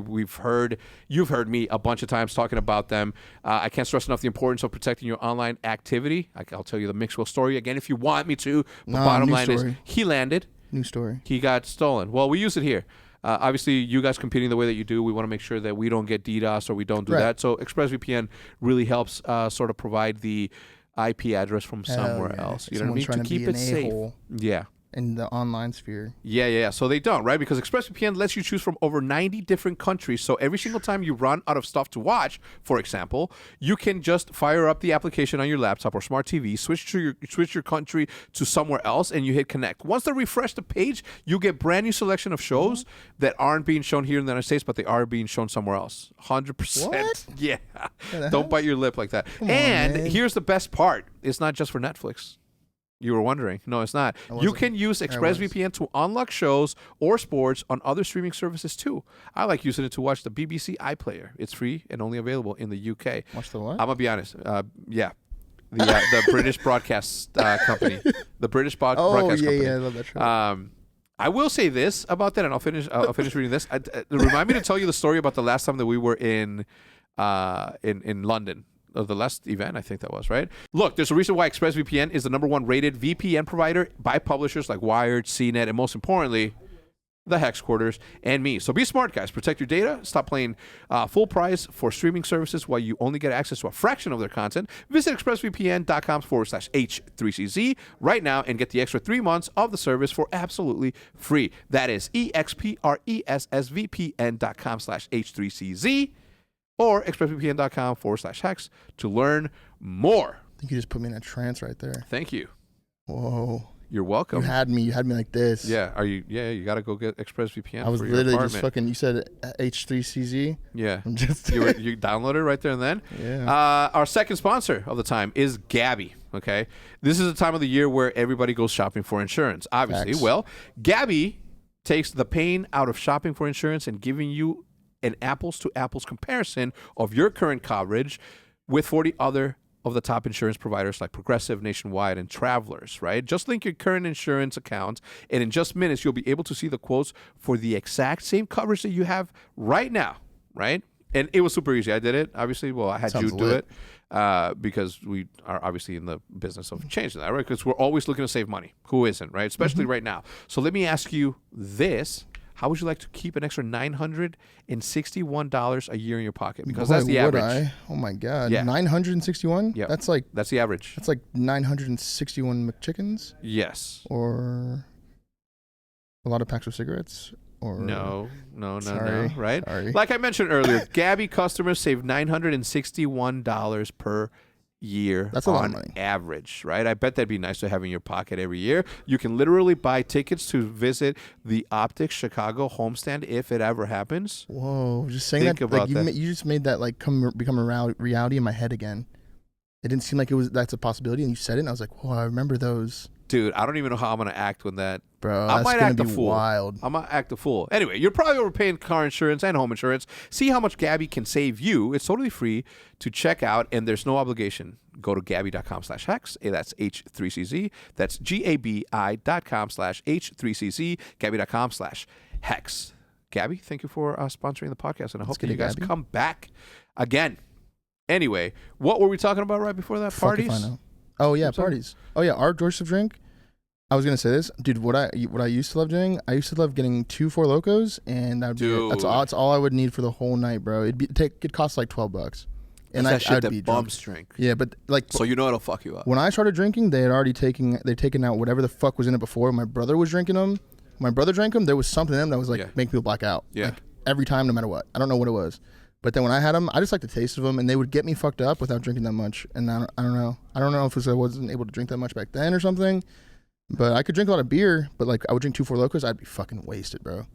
you've heard me a bunch of times talking about them. I can't stress enough the importance of protecting your online activity. I'll tell you the Mixwell story again if you want me to. But bottom line is, he landed. New story. He got stolen. Well, we use it here. Obviously, you guys competing the way that you do, we want to make sure that we don't get DDoS or we don't do that. So ExpressVPN really helps sort of provide the IP address from somewhere else. You know what I mean? To keep it safe. Yeah. In the online sphere. Yeah. So they don't, right? Because ExpressVPN lets you choose from over 90 different countries. So every single time you run out of stuff to watch, for example, you can just fire up the application on your laptop or smart TV, switch your country to somewhere else, and you hit connect. Once they refresh the page, you get brand new selection of shows that aren't being shown here in the United States, but they are being shown somewhere else. 100%. What? Yeah. Don't bite your lip like that. Come on, man. Here's the best part. It's not just for Netflix. You were wondering. No, it's not. You can use ExpressVPN to unlock shows or sports on other streaming services too. I like using it to watch the BBC iPlayer. It's free and only available in the UK. Watch the what? I'm going to be honest. Yeah. The British broadcast company. The British broadcast company. Yeah, I love that show. I will say this about that, and I'll finish reading this. Remind me to tell you the story about the last time that we were in London. Of the last event, I think that was, right? Look, there's a reason why ExpressVPN is the #1 rated VPN provider by publishers like Wired, CNET, and most importantly, the Hex Quarters and me. So be smart, guys. Protect your data. Stop paying full price for streaming services while you only get access to a fraction of their content. Visit expressvpn.com/H3CZ right now and get the extra 3 months of the service for absolutely free. That is expressvpn.com/H3CZ. or expressvpn.com/hex to learn more. I think you just put me in a trance right there. Thank you. Whoa. You're welcome. You had me like this. Yeah. You got to go get ExpressVPN. I was for literally your just fucking, you said H3CZ. Yeah. I'm just you downloaded it right there and then. Yeah. Our second sponsor of the time is Gabby. Okay. This is a time of the year where everybody goes shopping for insurance. Obviously. Facts. Well, Gabby takes the pain out of shopping for insurance and giving you an apples-to-apples comparison of your current coverage with 40 other of the top insurance providers like Progressive, Nationwide, and Travelers, right? Just link your current insurance account, and in just minutes, you'll be able to see the quotes for the exact same coverage that you have right now, right? And it was super easy. I did it, obviously. Well, I had you do it because we are obviously in the business of changing that, right? Because we're always looking to save money. Who isn't, right? Especially right now. So let me ask you this. How would you like to keep an extra $961 a year in your pocket? Because that's the average. Oh my God. Yeah. 961? Yeah. That's the average. That's like 961 McChickens? Yes. Or a lot of packs of cigarettes? Or No, Sorry. right? Sorry. Like I mentioned earlier, Gabby customers save $961 per year. That's a lot of on money. average, right? I bet that'd be nice to have in your pocket every year. You can literally buy tickets to visit the OpTic Chicago homestand if it ever happens. Whoa, just saying Think that, about like that. you just made that like become a reality in my head again. It didn't seem like that's a possibility, and you said it, and I was like, whoa, I remember those. Dude, I don't even know how I'm gonna act when that. Bro, I that's might gonna act a be fool. wild. I might act a fool. Anyway, you're probably overpaying car insurance and home insurance. See how much Gabby can save you. It's totally free to check out, and there's no obligation. Go to Gabby.com/HECZ. That's H3CZ. That's GABI.com/H3CZ. Gabby.com/HECZ. Gabby, thank you for sponsoring the podcast, and I hope that you guys come back again. Anyway, what were we talking about right before that? Fuck if I Parties? know. Oh yeah, parties. Oh yeah, our Joseph drink. I was gonna say this, dude. What I used to love doing, I used to love getting 2 Four Locos, and that'd be it. That's all I would need for the whole night, bro. It cost like $12, and That's that shit I'd that be drunk. bumps drink. Yeah, but like, So you know it'll fuck you up. when I started drinking, they'd taken out whatever the fuck was in it before. My brother was drinking them. My brother drank them. There was something in them that was like make people black out. Yeah. Like, every time, no matter what. I don't know what it was. But then when I had them, I just liked the taste of them, and they would get me fucked up without drinking that much. And I don't know. I don't know if it was I wasn't able to drink that much back then or something. But I could drink a lot of beer, but like I would drink 2 Four Locos, I'd be fucking wasted, bro.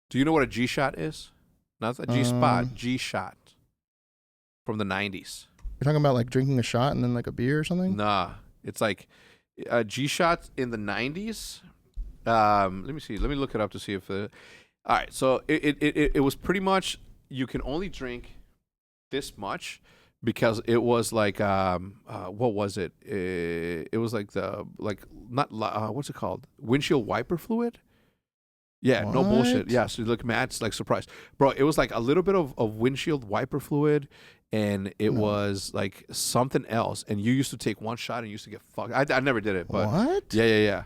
Do you know what a G shot is? Not a G spot, G shot from the 90s. You're talking about like drinking a shot and then like a beer or something? Nah, it's like a G shot in the 90s. Let me see. Let me look it up to see if all right, so it was pretty much you can only drink this much because it was like what was it? It was like what's it called? Windshield wiper fluid? Yeah, no bullshit. Yeah, so you look Matt's like surprised. Bro, it was like a little bit of windshield wiper fluid, and it was like something else. And you used to take one shot and you used to get fucked. I never did it, but what? Yeah.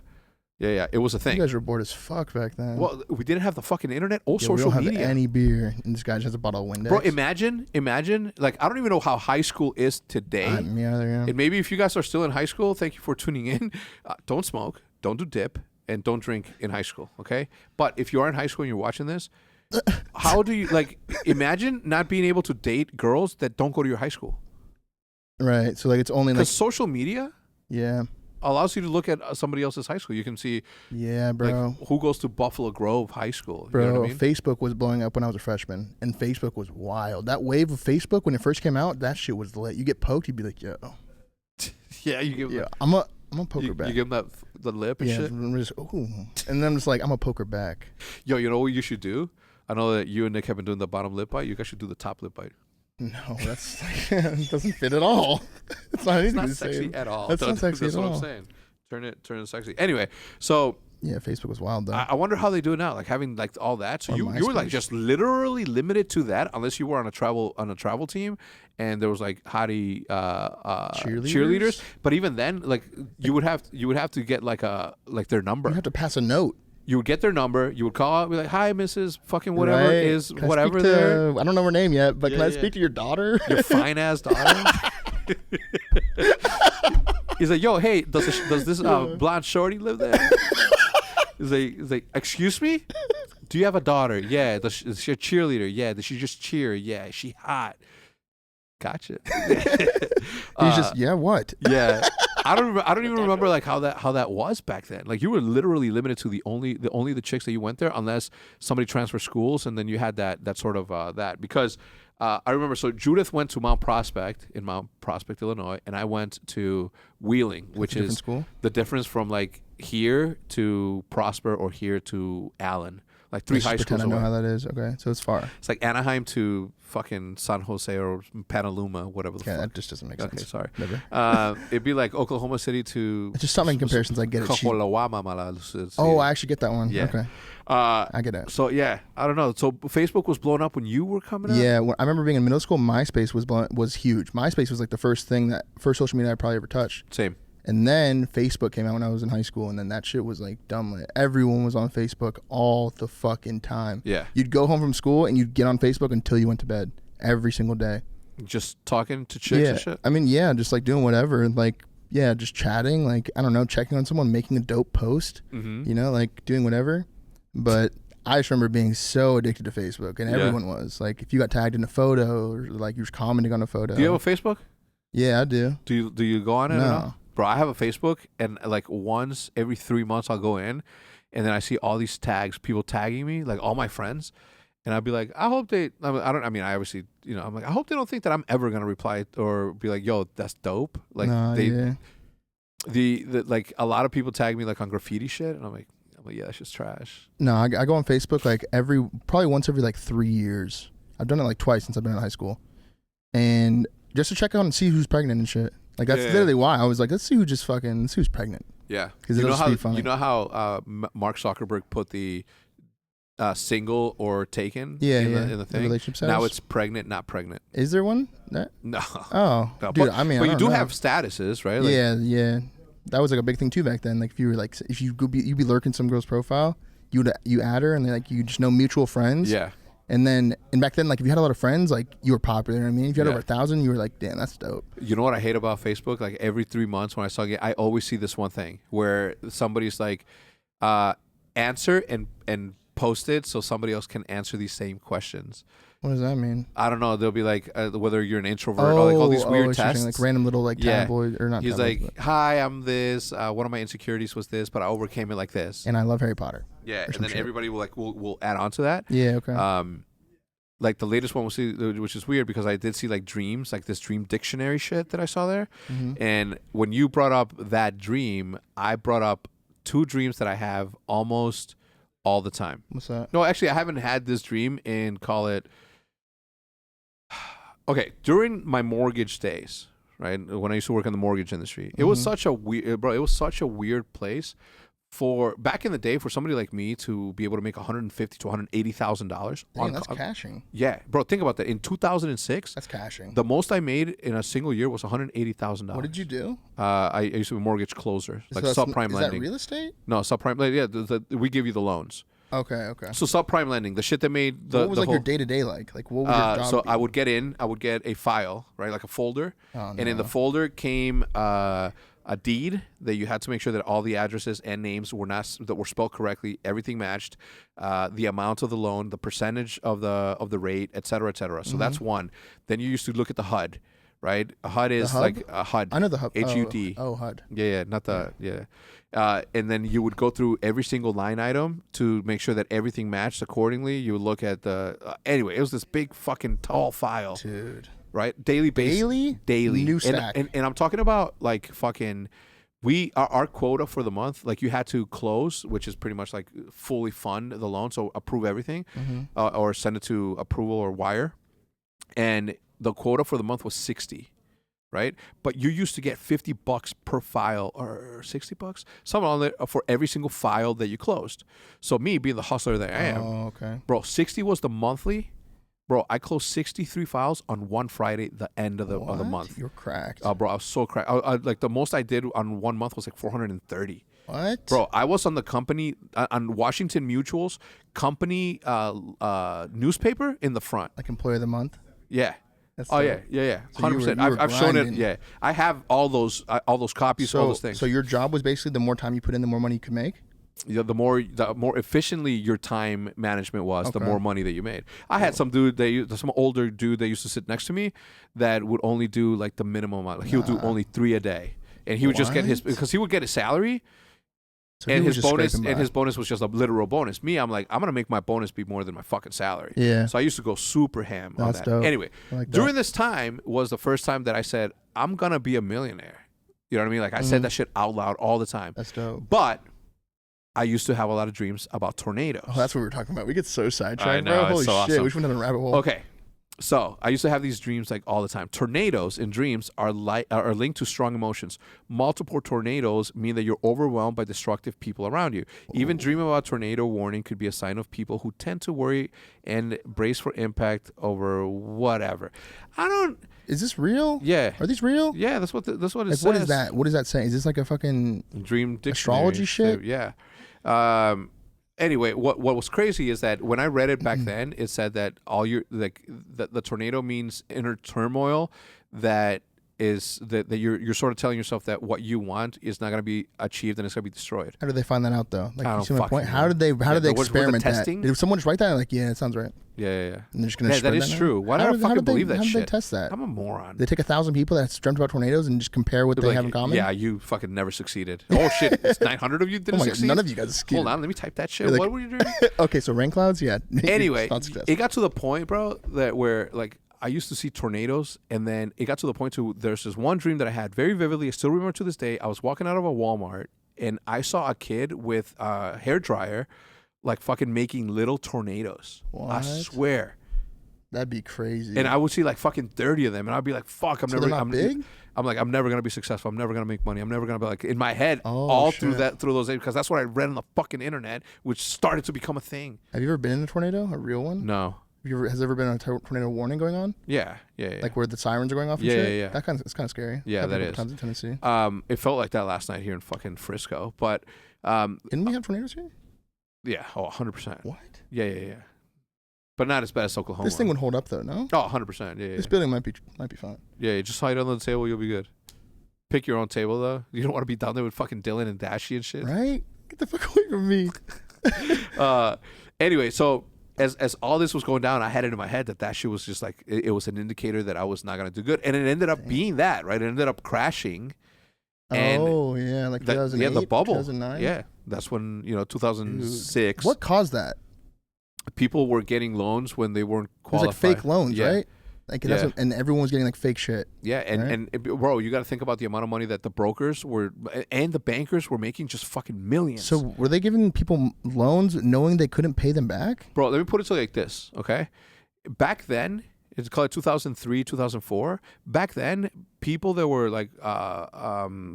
It was a thing. You guys were bored as fuck back then. Well, we didn't have the fucking internet or we social don't media. have any beer, and this guy just has a bottle of Windex. Bro, imagine, like, I don't even know how high school is today. Me either, yeah. And maybe if you guys are still in high school, thank you for tuning in. Don't smoke, don't do dip, and don't drink in high school, okay? But if you are in high school and you're watching this, how do you, like, imagine not being able to date girls that don't go to your high school. Right, so like it's only like... Because social media allows you to look at somebody else's high school. You can see, bro, like, who goes to Buffalo Grove High School. Bro, you know what I mean? Facebook was blowing up when I was a freshman, and Facebook was wild. That wave of Facebook when it first came out, that shit was lit. You get poked, you'd be like, yo. Yeah, you give them I'm a poker back. You give them the lip and shit? Ooh. And then I'm just like, I'm a poker back. Yo, you know what you should do? I know that you and Nick have been doing the bottom lip bite. You guys should do the top lip bite. No, that's it doesn't fit at all. It's not anything It's not sexy same. at all. That's not sexy That's at what all. I'm saying. Turn it sexy. Anyway, so yeah, Facebook was wild though. I wonder how they do it now, like having like all that. So you were like just literally limited to that, unless you were on a travel team, and there was like hottie cheerleaders. But even then, like you would have to get like their number. You have to pass a note. You would get their number. You would call out, be like, "Hi, Mrs. Fucking whatever Right. is Can whatever there." I don't know her name yet, but can I Yeah. speak to your daughter? Your fine ass daughter. He's like, "Yo, hey, does this blonde shorty live there?" He's like, "Excuse me? Do you have a daughter? Yeah. Is she a cheerleader? Yeah. Does she just cheer? Yeah. Is she hot? Gotcha." He's just what? Yeah. I don't even remember like how that was back then. Like you were literally limited to the only chicks that you went there, unless somebody transferred schools, and then you had that sort of that because. I remember, so Judith went to Mount Prospect, Illinois, and I went to Wheeling, which is school? The difference from like here to Prosper or here to Allen. Like three high schools I know away. how that is. Okay, so it's far. It's like Anaheim to fucking San Jose or Petaluma, whatever the fuck. That just doesn't make sense. Okay, sorry. Never. It'd be like Oklahoma City to... It's just something in comparisons. I get it. Oh, I actually get that one. Yeah. Okay. I get it. So, yeah, I don't know. So, Facebook was blown up when you were coming up? Yeah, I remember being in middle school, MySpace was huge. MySpace was like the first social media I probably ever touched. Same. And then Facebook came out when I was in high school, and then that shit was like dumb lit. Everyone was on Facebook all the fucking time. Yeah. You'd go home from school, and you'd get on Facebook until you went to bed every single day. Just talking to chicks and shit? I mean, yeah, just like doing whatever. Like, yeah, just chatting. Like, I don't know, checking on someone, making a dope post, you know, like doing whatever. But I just remember being so addicted to Facebook, and everyone was. Like, if you got tagged in a photo or like you were commenting on a photo. Do you have a Facebook? Yeah, I do. Do you go on it? No. Or no? Bro, I have a Facebook, and like once every 3 months I'll go in, and then I see all these tags, people tagging me, like all my friends, and I'll be like, I hope they. I obviously, I'm like, I hope they don't think that I'm ever gonna reply or be like, yo, that's dope. Like yeah. the like a lot of people tag me like on graffiti shit, and I'm like, yeah, that's just trash. No, I go on Facebook like probably once every like 3 years. I've done it like twice since I've been in high school, and just to check out and see who's pregnant and shit. Like that's literally why I was like, let's see who's pregnant. Yeah, because it'll just be funny. You know how Mark Zuckerberg put the single or taken in the thing. Relationship status? Now it's pregnant, not pregnant. Is there one? No. Oh, no, dude. But you do have statuses, right? Like, yeah. That was like a big thing too back then. Like if you were like, if you'd be lurking some girl's profile, you add her and then like you just know mutual friends. Yeah. And back then, like if you had a lot of friends, like you were popular. You know what I mean, if you had over 1,000, you were like, damn, that's dope. You know what I hate about Facebook? Like every 3 months when I saw it, I always see this one thing where somebody's like, answer and post it so somebody else can answer these same questions. What does that mean? I don't know. They'll be like, whether you're an introvert or like all these weird tests. Like random little like tabloid or not. He's like, hi, I'm this. One of my insecurities was this, but I overcame it like this. And I love Harry Potter. Yeah, and then everybody will add on to that. Yeah, okay. Like the latest one which is weird because I did see like dreams, like this dream dictionary shit that I saw there. Mm-hmm. And when you brought up that dream, I brought up 2 dreams that I have almost all the time. What's that? No, actually, I haven't had this dream in, call it, okay, during my mortgage days, right, when I used to work in the mortgage industry, it was such a weird, bro, it was such a weird place for, back in the day, for somebody like me to be able to make $150,000 to $180,000. That's cashing. Yeah, bro, think about that. In 2006, that's cashing. The most I made in a single year was $180,000. What did you do? I used to be a mortgage closer, like subprime lending. Is that real estate? No, subprime. Yeah, we give you the loans. Okay. So subprime lending, the shit that made the. What was the like whole, your day to day like? Like what was your job? So I would get a file, right, like a folder, and in the folder came a deed that you had to make sure that all the addresses and names were spelled correctly, everything matched, the amount of the loan, the percentage of the rate, et cetera, et cetera. So that's one. Then you used to look at the HUD. Right, a HUD is like a HUD. I know the HUD. HUD. Oh, HUD. Yeah, not the and then you would go through every single line item to make sure that everything matched accordingly. You would look at the anyway. It was this big fucking tall file, dude. Right, daily basis. Daily new stack. And I'm talking about like fucking. Our quota for the month, like you had to close, which is pretty much like fully fund the loan, so approve everything, or send it to approval or wire, and the quota for the month was 60, right? But you used to get $50 per file or $60, something on there for every single file that you closed. So me being the hustler that I am, bro, 60 was the monthly. Bro, I closed 63 files on one Friday, the end of the month. You're cracked. Bro, I was so cracked. I like the most I did on 1 month was like 430. What? Bro, I was on the company, on Washington Mutual's company newspaper in the front. Like Employee of the Month? Yeah. That's 100%. I've shown it. Yeah, I have all those copies, all those things. So your job was basically the more time you put in, the more money you could make. Yeah, the more efficiently your time management was, the more money that you made. I had some older dude that used to sit next to me that would only do like the minimum amount. Like he would do only 3 a day, and he would just get because he would get his salary. So and his bonus was just a literal bonus. Me, I'm like, I'm gonna make my bonus be more than my fucking salary. Yeah. So I used to go super ham on that. Dope. Anyway, during this time was the first time that I said, I'm gonna be a millionaire. You know what I mean? Like I said that shit out loud all the time. That's dope. But I used to have a lot of dreams about tornadoes. Oh, that's what we were talking about. We get so sidetracked, I know, bro. Holy so shit. awesome. We just went down a rabbit hole. Okay. So I used to have these dreams like all the time. Tornadoes in dreams are linked to strong emotions. Multiple tornadoes mean that you're overwhelmed by destructive people around you. Even dreaming about tornado warning could be a sign of people who tend to worry and brace for impact over whatever. Is this real? Yeah. Are these real? Yeah, that's what it like, says. What is that? What does that say? Is this like a fucking dream dictionary astrology shit? Yeah. Anyway, what was crazy is that when I read it back then, it said that the tornado means inner turmoil that is that you're sort of telling yourself that what you want is not going to be achieved and it's going to be destroyed. How did they find that out though? Like, I you don't see my point? fucking How know. did they experiment the that? testing? Did someone just write that? Like, yeah, it sounds right. Yeah. And they're just gonna Yeah, that spread is now? true. Why How do I fucking believe that How shit? did they test that? I'm a moron. They take 1,000 people that's dreamt about tornadoes and just compare what they have in common. Yeah, you fucking never succeeded. Oh shit, it's 900 of you didn't Oh my God, succeed. none of you guys succeeded. Hold on, let me type that shit. You're like- What were you doing? Okay, so rain clouds, yeah. Anyway, It's not successful. it got to the point, bro, that where like I used to see tornadoes, and then it got to the point to there's this one dream that I had very vividly. I still remember to this day. I was walking out of a Walmart, and I saw a kid with a hair dryer, like fucking making little tornadoes. I What? swear. That'd be crazy. And I would see like fucking 30 of them, and I'd be like, "Fuck, So they're not big? I'm like, I'm never gonna be successful. I'm never gonna make money. I'm never gonna be like in my head Oh, all shit. through those days because that's what I read on the fucking internet, which started to become a thing. Have you ever been in a tornado, a real one? No. Has there ever been a tornado warning going on? Yeah. Like where the sirens are going off and Yeah, shit? yeah. It's kind of scary. Yeah, Happened that a couple is. times in Tennessee. It felt like that last night here in fucking Frisco, but Didn't we have tornadoes here? yeah, 100%. What? Yeah. But not as bad as Oklahoma. This thing would hold up though, no? Oh, 100%. Yeah. This building might be fine. Yeah, just hide under the table, you'll be good. Pick your own table though. You don't want to be down there with fucking Dylan and Dashy and shit. Right? Get the fuck away from me. Anyway, so as all this was going down, I had it in my head that shit was just like it was an indicator that I was not gonna do good, and it ended up being that, right? It ended up crashing. And oh yeah, like 2008, yeah, the bubble. 2009. Yeah, that's when 2006. Dude. What caused that? People were getting loans when they weren't It was qualified. like fake loans, Yeah. right? Like that's Yeah. and everyone was getting like fake shit. Yeah, and bro, you got to think about the amount of money that the brokers were and the bankers were making, just fucking millions. So were they giving people loans knowing they couldn't pay them back? Bro, let me put it to you like this, okay? Back then, it's called 2003, 2004. Back then, people that were like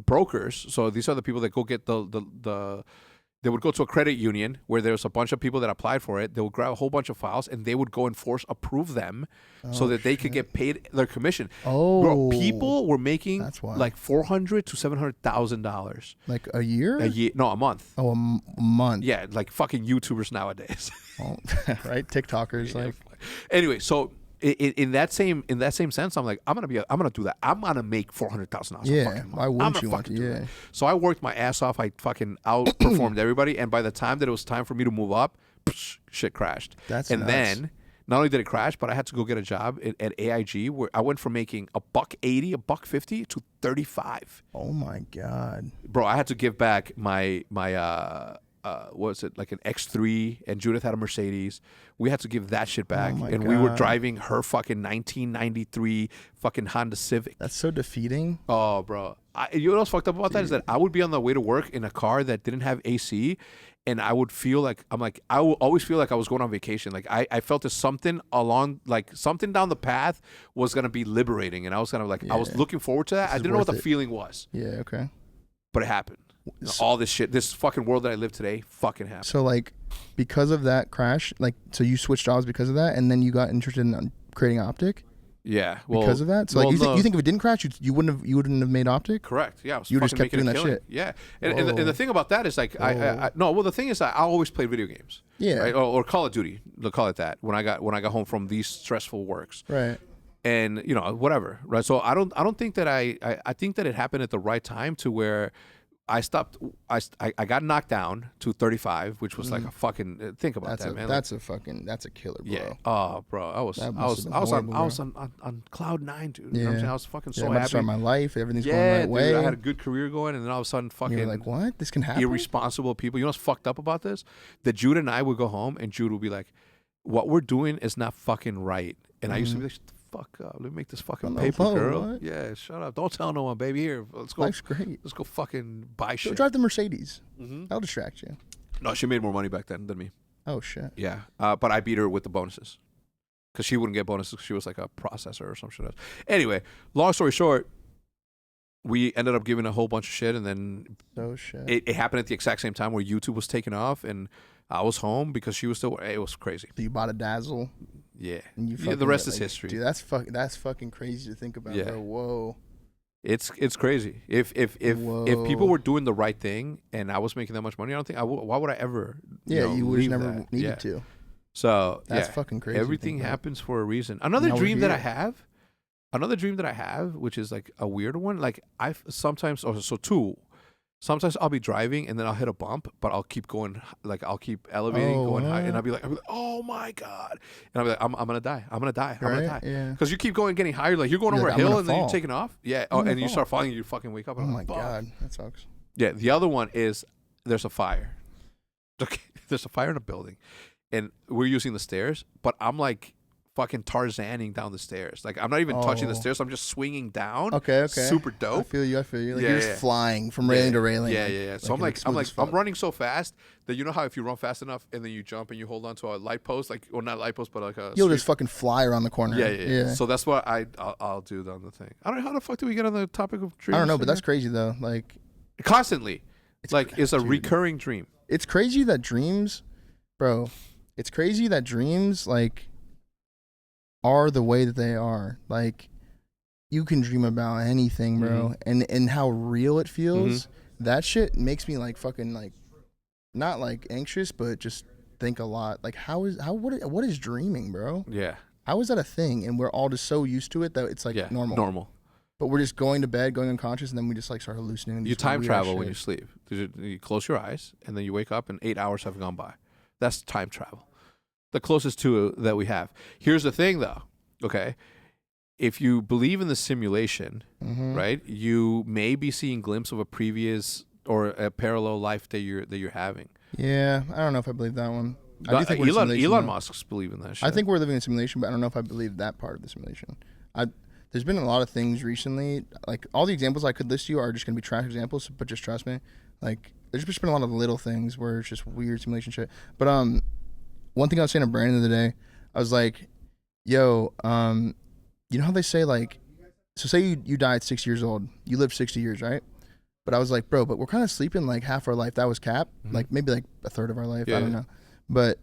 brokers, so these are the people that go get they would go to a credit union where there was a bunch of people that applied for it. They would grab a whole bunch of files and they would go and approve them so that they could get paid their commission. Oh, Bro, people were making That's why. like $400,000 to $700,000 like a year? a year. No, a month. Oh, a month. Yeah, like fucking YouTubers nowadays. Oh, right? TikTokers, Yeah. like. Anyway, so in that same sense, I'm like, I'm gonna do that. I'm gonna make $400,000. Yeah, why wouldn't you want to? do Yeah. that. So I worked my ass off. I fucking outperformed everybody, and by the time that it was time for me to move up, shit crashed. That's and nuts. then not only did it crash, but I had to go get a job at AIG where I went from making $1.80, $1.50 to $35. Oh my God. Bro, I had to give back my what was it, like an X3, and Judith had a Mercedes. We had to give that shit back, Oh my and we were God. driving her fucking 1993 fucking Honda Civic. That's so defeating. Oh, bro. You know what's fucked up about that is that I would be on the way to work in a car that didn't have AC, and I would feel like I would always feel like I was going on vacation. Like I felt there's something something down the path was gonna be liberating, and I was kind of like I was Yeah. looking forward to that. I is didn't know what worth the it. feeling was, Yeah, okay. but it happened. All this shit, this fucking world that I live today, fucking happened. So like because of that crash, like so you switched jobs because of that and then you got interested in creating OpTic Yeah, well, because of that? So like you think if it didn't crash, you wouldn't have made OpTic? correct? Yeah, I was You just fucking kept making doing a that killing. shit? Yeah, and the thing about that is like the thing is that I always played video games. Yeah. Right? Or Call of Duty. They'll call it that. When I got home from these stressful works. Right. And whatever, right? So I don't think that I think that it happened at the right time to where I stopped. I got knocked down to 35, which was like a fucking think about that, man. That's a killer, bro. Yeah. Oh, bro. I was on cloud 9, dude. You know what I'm saying? I was fucking so I'm about to happy. start my life. Everything's going Yeah, right dude. way. I had a good career going, and then all of a sudden, fucking You're like, what? This can happen? irresponsible people. You know what's fucked up about this? That Jude and I would go home, and Jude would be like, "What we're doing is not fucking right." And I used to be like, "Shut the fuck up. Let me make this fucking paper, whoa, girl." what? Yeah, shut up. Don't tell no one, baby. Here, let's go. Life's great. Let's go fucking buy Go shit. drive the Mercedes. Mhm. That'll distract you. No, she made more money back then than me. Oh, shit. Yeah, but I beat her with the bonuses because she wouldn't get bonuses. She was like a processor or some shit else. Anyway, long story short, we ended up giving a whole bunch of shit, and then So shit. it happened at the exact same time where YouTube was taking off, and I was home because she was still. It was crazy. So you bought a Dazzle. Yeah, And you the rest is history. Dude, that's fucking crazy to think about, Yeah. bro. Whoa. It's crazy. If Whoa. people were doing the right thing and I was making that much money, I don't think why would I ever? Yeah, you would leave have never that? needed Yeah. to. So That's yeah, fucking crazy. to everything think about. happens for a reason. Another Now we're dream that I here. have, Another dream that I have, which is like a weird one, like I've sometimes, two. Sometimes I'll be driving and then I'll hit a bump, but I'll keep going, like I'll keep elevating, going high, and I'll be like, oh my God. And I'll be like, I'm gonna die. I'm gonna die. I'm gonna die. Yeah. Because you keep going, getting higher, like you're going over a hill and then you're taking off. Yeah. Oh, and you start falling and you fucking wake up. Oh my God. That sucks. Yeah. The other one is there's a fire. Okay. There's a fire in a building and we're using the stairs, but I'm like fucking Tarzaning down the stairs. Like I'm not even touching the stairs. I'm just swinging down. Okay. Super dope. I feel you. Like you're just flying from railing to railing. Yeah. So I'm running so fast that you know how if you run fast enough and then you jump and you hold on to a light post, like, or not light post, but like you'll just fucking fly around the corner. Yeah. So that's what I'll do on the thing. I don't know how the fuck do we get on the topic of dreams. I don't know, but that's crazy though. Like constantly, it's a recurring dream. It's crazy that dreams, bro. It's crazy that dreams like are the way that they are. Like you can dream about anything, bro, and how real it feels. That shit makes me like fucking like not like anxious, but just think a lot. Like what is dreaming, bro? Yeah. How is that a thing? And we're all just so used to it that it's like normal. But we're just going to bed, going unconscious, and then we just like start hallucinating. You time travel when you sleep. You close your eyes, and then you wake up, and 8 hours have gone by. That's time travel. The closest to that we have. Here's the thing, though. Okay, if you believe in the simulation, right, you may be seeing a glimpse of a previous or a parallel life that you're having. Yeah, I don't know if I believe that one. I do think Elon Musk's believe in that shit. I think we're living in a simulation, but I don't know if I believe that part of the simulation. There's been a lot of things recently, like all the examples I could list you are just going to be trash examples, but just trust me. Like there's just been a lot of little things where it's just weird simulation shit. But one thing I was saying to Brandon the other day, I was like, yo, you know how they say like, so say you die at 6 years old, you live 60 years, right? But I was like, bro, but we're kind of sleeping like half our life. That was cap, like maybe like a third of our life. I don't know. But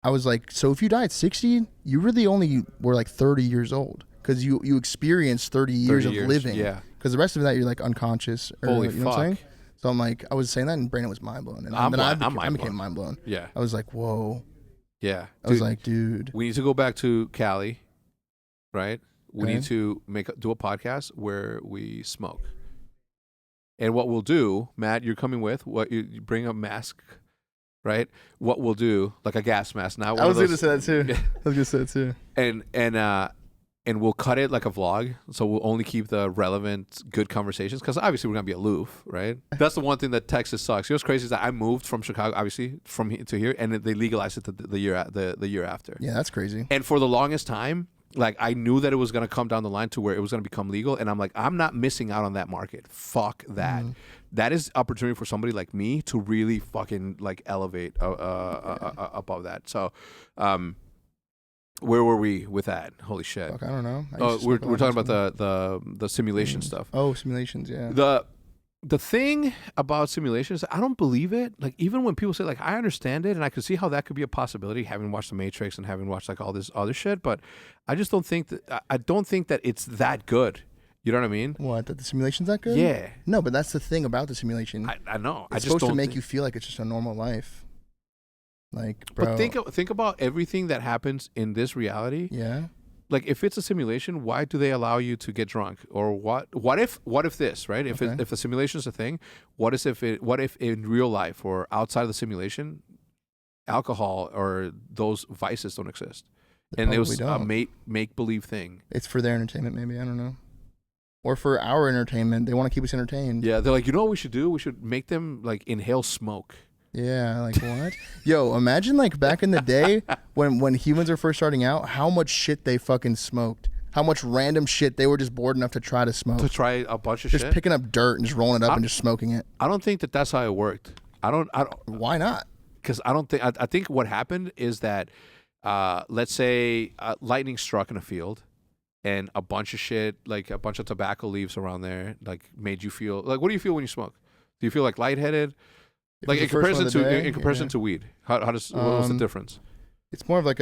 I was like, so if you die at 60, you really only were like 30 years old. Because you experienced 30 years of living. Yeah. Because the rest of that, you're like unconscious. Or, Holy you know fuck. What I'm saying? So I'm like, I was saying that, and Brandon was mind blown. And then I became mind blown. Yeah. I was like, whoa. Yeah. I was like, dude. We need to go back to Cali, right? We need to do a podcast where we smoke. And what we'll do, Matt, you're coming with, you bring a mask, right? What we'll do, like a gas mask. Now I was going to say that too. And we'll cut it like a vlog, so we'll only keep the relevant, good conversations, because obviously we're going to be aloof, right? That's the one thing that Texas sucks. You know what's crazy is that I moved from Chicago, obviously, from here to here, and they legalized it the year after. Yeah, that's crazy. And for the longest time, like I knew that it was going to come down the line to where it was going to become legal, and I'm like, I'm not missing out on that market. Fuck that. That is opportunity for somebody like me to really fucking like elevate above that. So, where were we with that? Holy shit! Fuck, I don't know. We're talking about the simulation stuff. Oh, simulations, yeah. The thing about simulations, I don't believe it. Like even when people say like I understand it and I could see how that could be a possibility, having watched The Matrix and having watched like all this other shit, but I just don't think that it's that good. You know what I mean? What, that the simulation's that good? Yeah. No, but that's the thing about the simulation. I know. It's supposed to make you feel like it's just a normal life. Like, bro. But think about everything that happens in this reality. Yeah. Like, if it's a simulation, why do they allow you to get drunk? Or what if this, right? If the simulation is a thing, what if in real life or outside of the simulation, alcohol or those vices don't exist, and it was a make believe thing? It's for their entertainment, maybe. I don't know. Or for our entertainment, they want to keep us entertained. Yeah, they're like, you know what we should do? We should make them like inhale smoke. Yeah, like what? Yo, imagine like back in the day when humans were first starting out, how much shit they fucking smoked. How much random shit they were just bored enough to try to smoke. To try a bunch of shit? Just picking up dirt and just rolling it up and just smoking it. I don't think that that's how it worked. I don't. Why not? Because I think what happened is that, let's say lightning struck in a field and a bunch of shit, like a bunch of tobacco leaves around there, like made you feel, like what do you feel when you smoke? Do you feel like lightheaded? Like in comparison to weed, how does what's the difference? It's more of like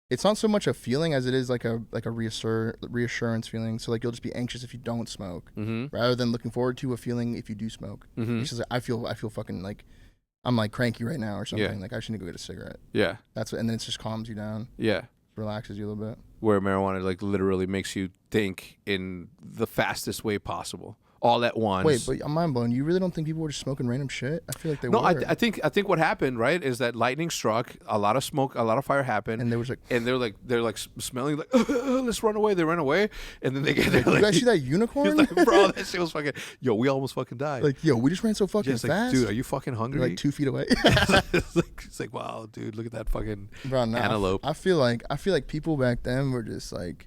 it's not so much a feeling as it is like a reassurance feeling. So like you'll just be anxious if you don't smoke, rather than looking forward to a feeling if you do smoke. It's just like, I feel fucking like I'm like cranky right now or something. Like I shouldn't go get a cigarette. Yeah, and then it just calms you down. Yeah. Relaxes you a little bit. Where marijuana like literally makes you think in the fastest way possible, all at once. Wait, but I'm mind blown. You really don't think people were just smoking random shit? I feel like they were. No, I think what happened, right, is that lightning struck, a lot of smoke, a lot of fire happened, and they was like, and they're like smelling like, let's run away. They ran away, and then they get there. You guys see that unicorn? He's like, bro, that shit was fucking. Yo, we almost fucking died. Like, yo, we just ran so fucking fast. Like, dude, are you fucking hungry? They're like 2 feet away. it's like, wow, dude, look at that fucking antelope. I feel like people back then were just like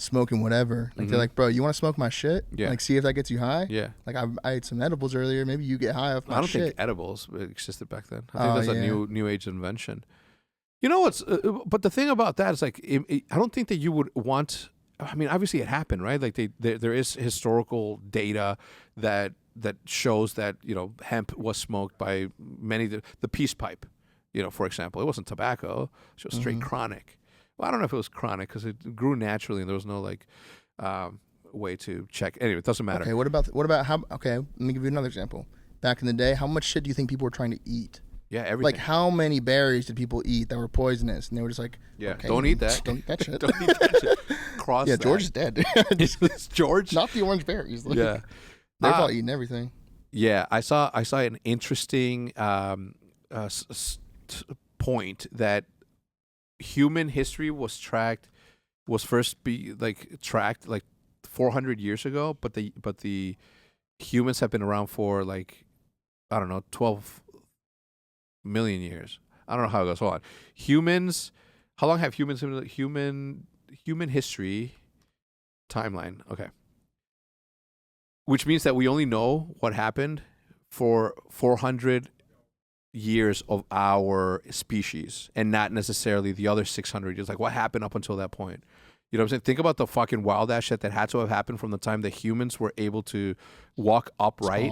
smoking whatever. Like they're like, bro, you want to smoke my shit? Yeah. Like, see if that gets you high. Yeah. Like I ate some edibles earlier. Maybe you get high off my shit. I don't think edibles existed back then. I think that's a new age invention. You know what's? But the thing about that is like, I don't think that you would want. I mean, obviously it happened, right? Like there is historical data that shows that hemp was smoked by many. The peace pipe, for example, it wasn't tobacco. It was straight chronic. Well, I don't know if it was chronic because it grew naturally and there was no like way to check. Anyway, it doesn't matter. Okay, what about how? Okay, let me give you another example. Back in the day, how much shit do you think people were trying to eat? Yeah, everything. Like how many berries did people eat that were poisonous? And they were just like, yeah, okay, don't eat that. Don't eat that shit. Don't eat that shit. Cross. Yeah, that. George is dead. It's George, not the orange berries. Like, yeah, they're all eating everything. Yeah, I saw an interesting point that human history was tracked 400 years ago, but the humans have been around for like, I don't know, 12 million years. I don't know how it goes. Hold on. Humans, how long have humans been human history timeline? Okay. Which means that we only know what happened for 400 years of our species and not necessarily the other 600 years. Like what happened up until that point? You know what I'm saying? Think about the fucking wild ass shit that had to have happened from the time that humans were able to walk upright.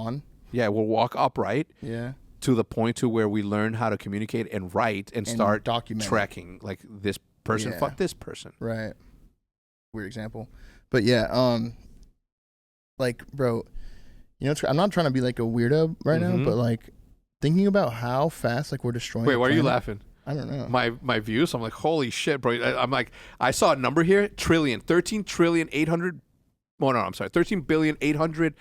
Yeah, we'll walk upright. Yeah. To the point to where we learn how to communicate and write and start tracking. Like this person, fuck this person. Right. Weird example. But yeah, like, bro, I'm not trying to be like a weirdo right now, but like thinking about how fast like we're destroying. Wait, why are you laughing? I don't know. My views. I'm like, holy shit, bro. I'm like, I saw a number here, 13 trillion 800. Oh no, I'm sorry, 13 billion 800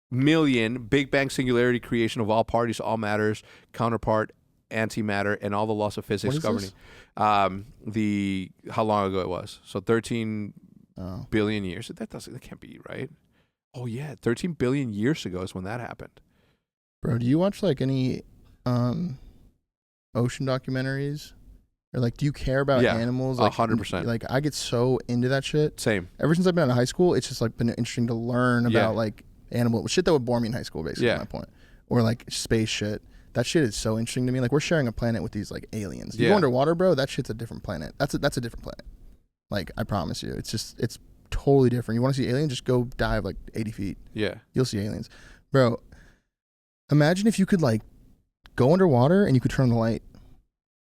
million Big Bang singularity creation of all parties, all matters, counterpart, antimatter, and all the laws of physics governing. How long ago it was? So 13 billion years. That can't be right. Oh yeah, 13 billion years ago is when that happened. Bro, do you watch like any ocean documentaries? Or like, do you care about animals? Like 100%. Like, I get so into that shit. Same. Ever since I've been out of high school, it's just like been interesting to learn about like animal shit that would bore me in high school, basically. My point. Or like space shit. That shit is so interesting to me. Like, we're sharing a planet with these like aliens. You go underwater, bro. That shit's a different planet. That's a different planet. Like, I promise you, it's totally different. You want to see aliens? Just go dive like 80 feet. Yeah. You'll see aliens, bro. Imagine if you could like go underwater and you could turn on the light.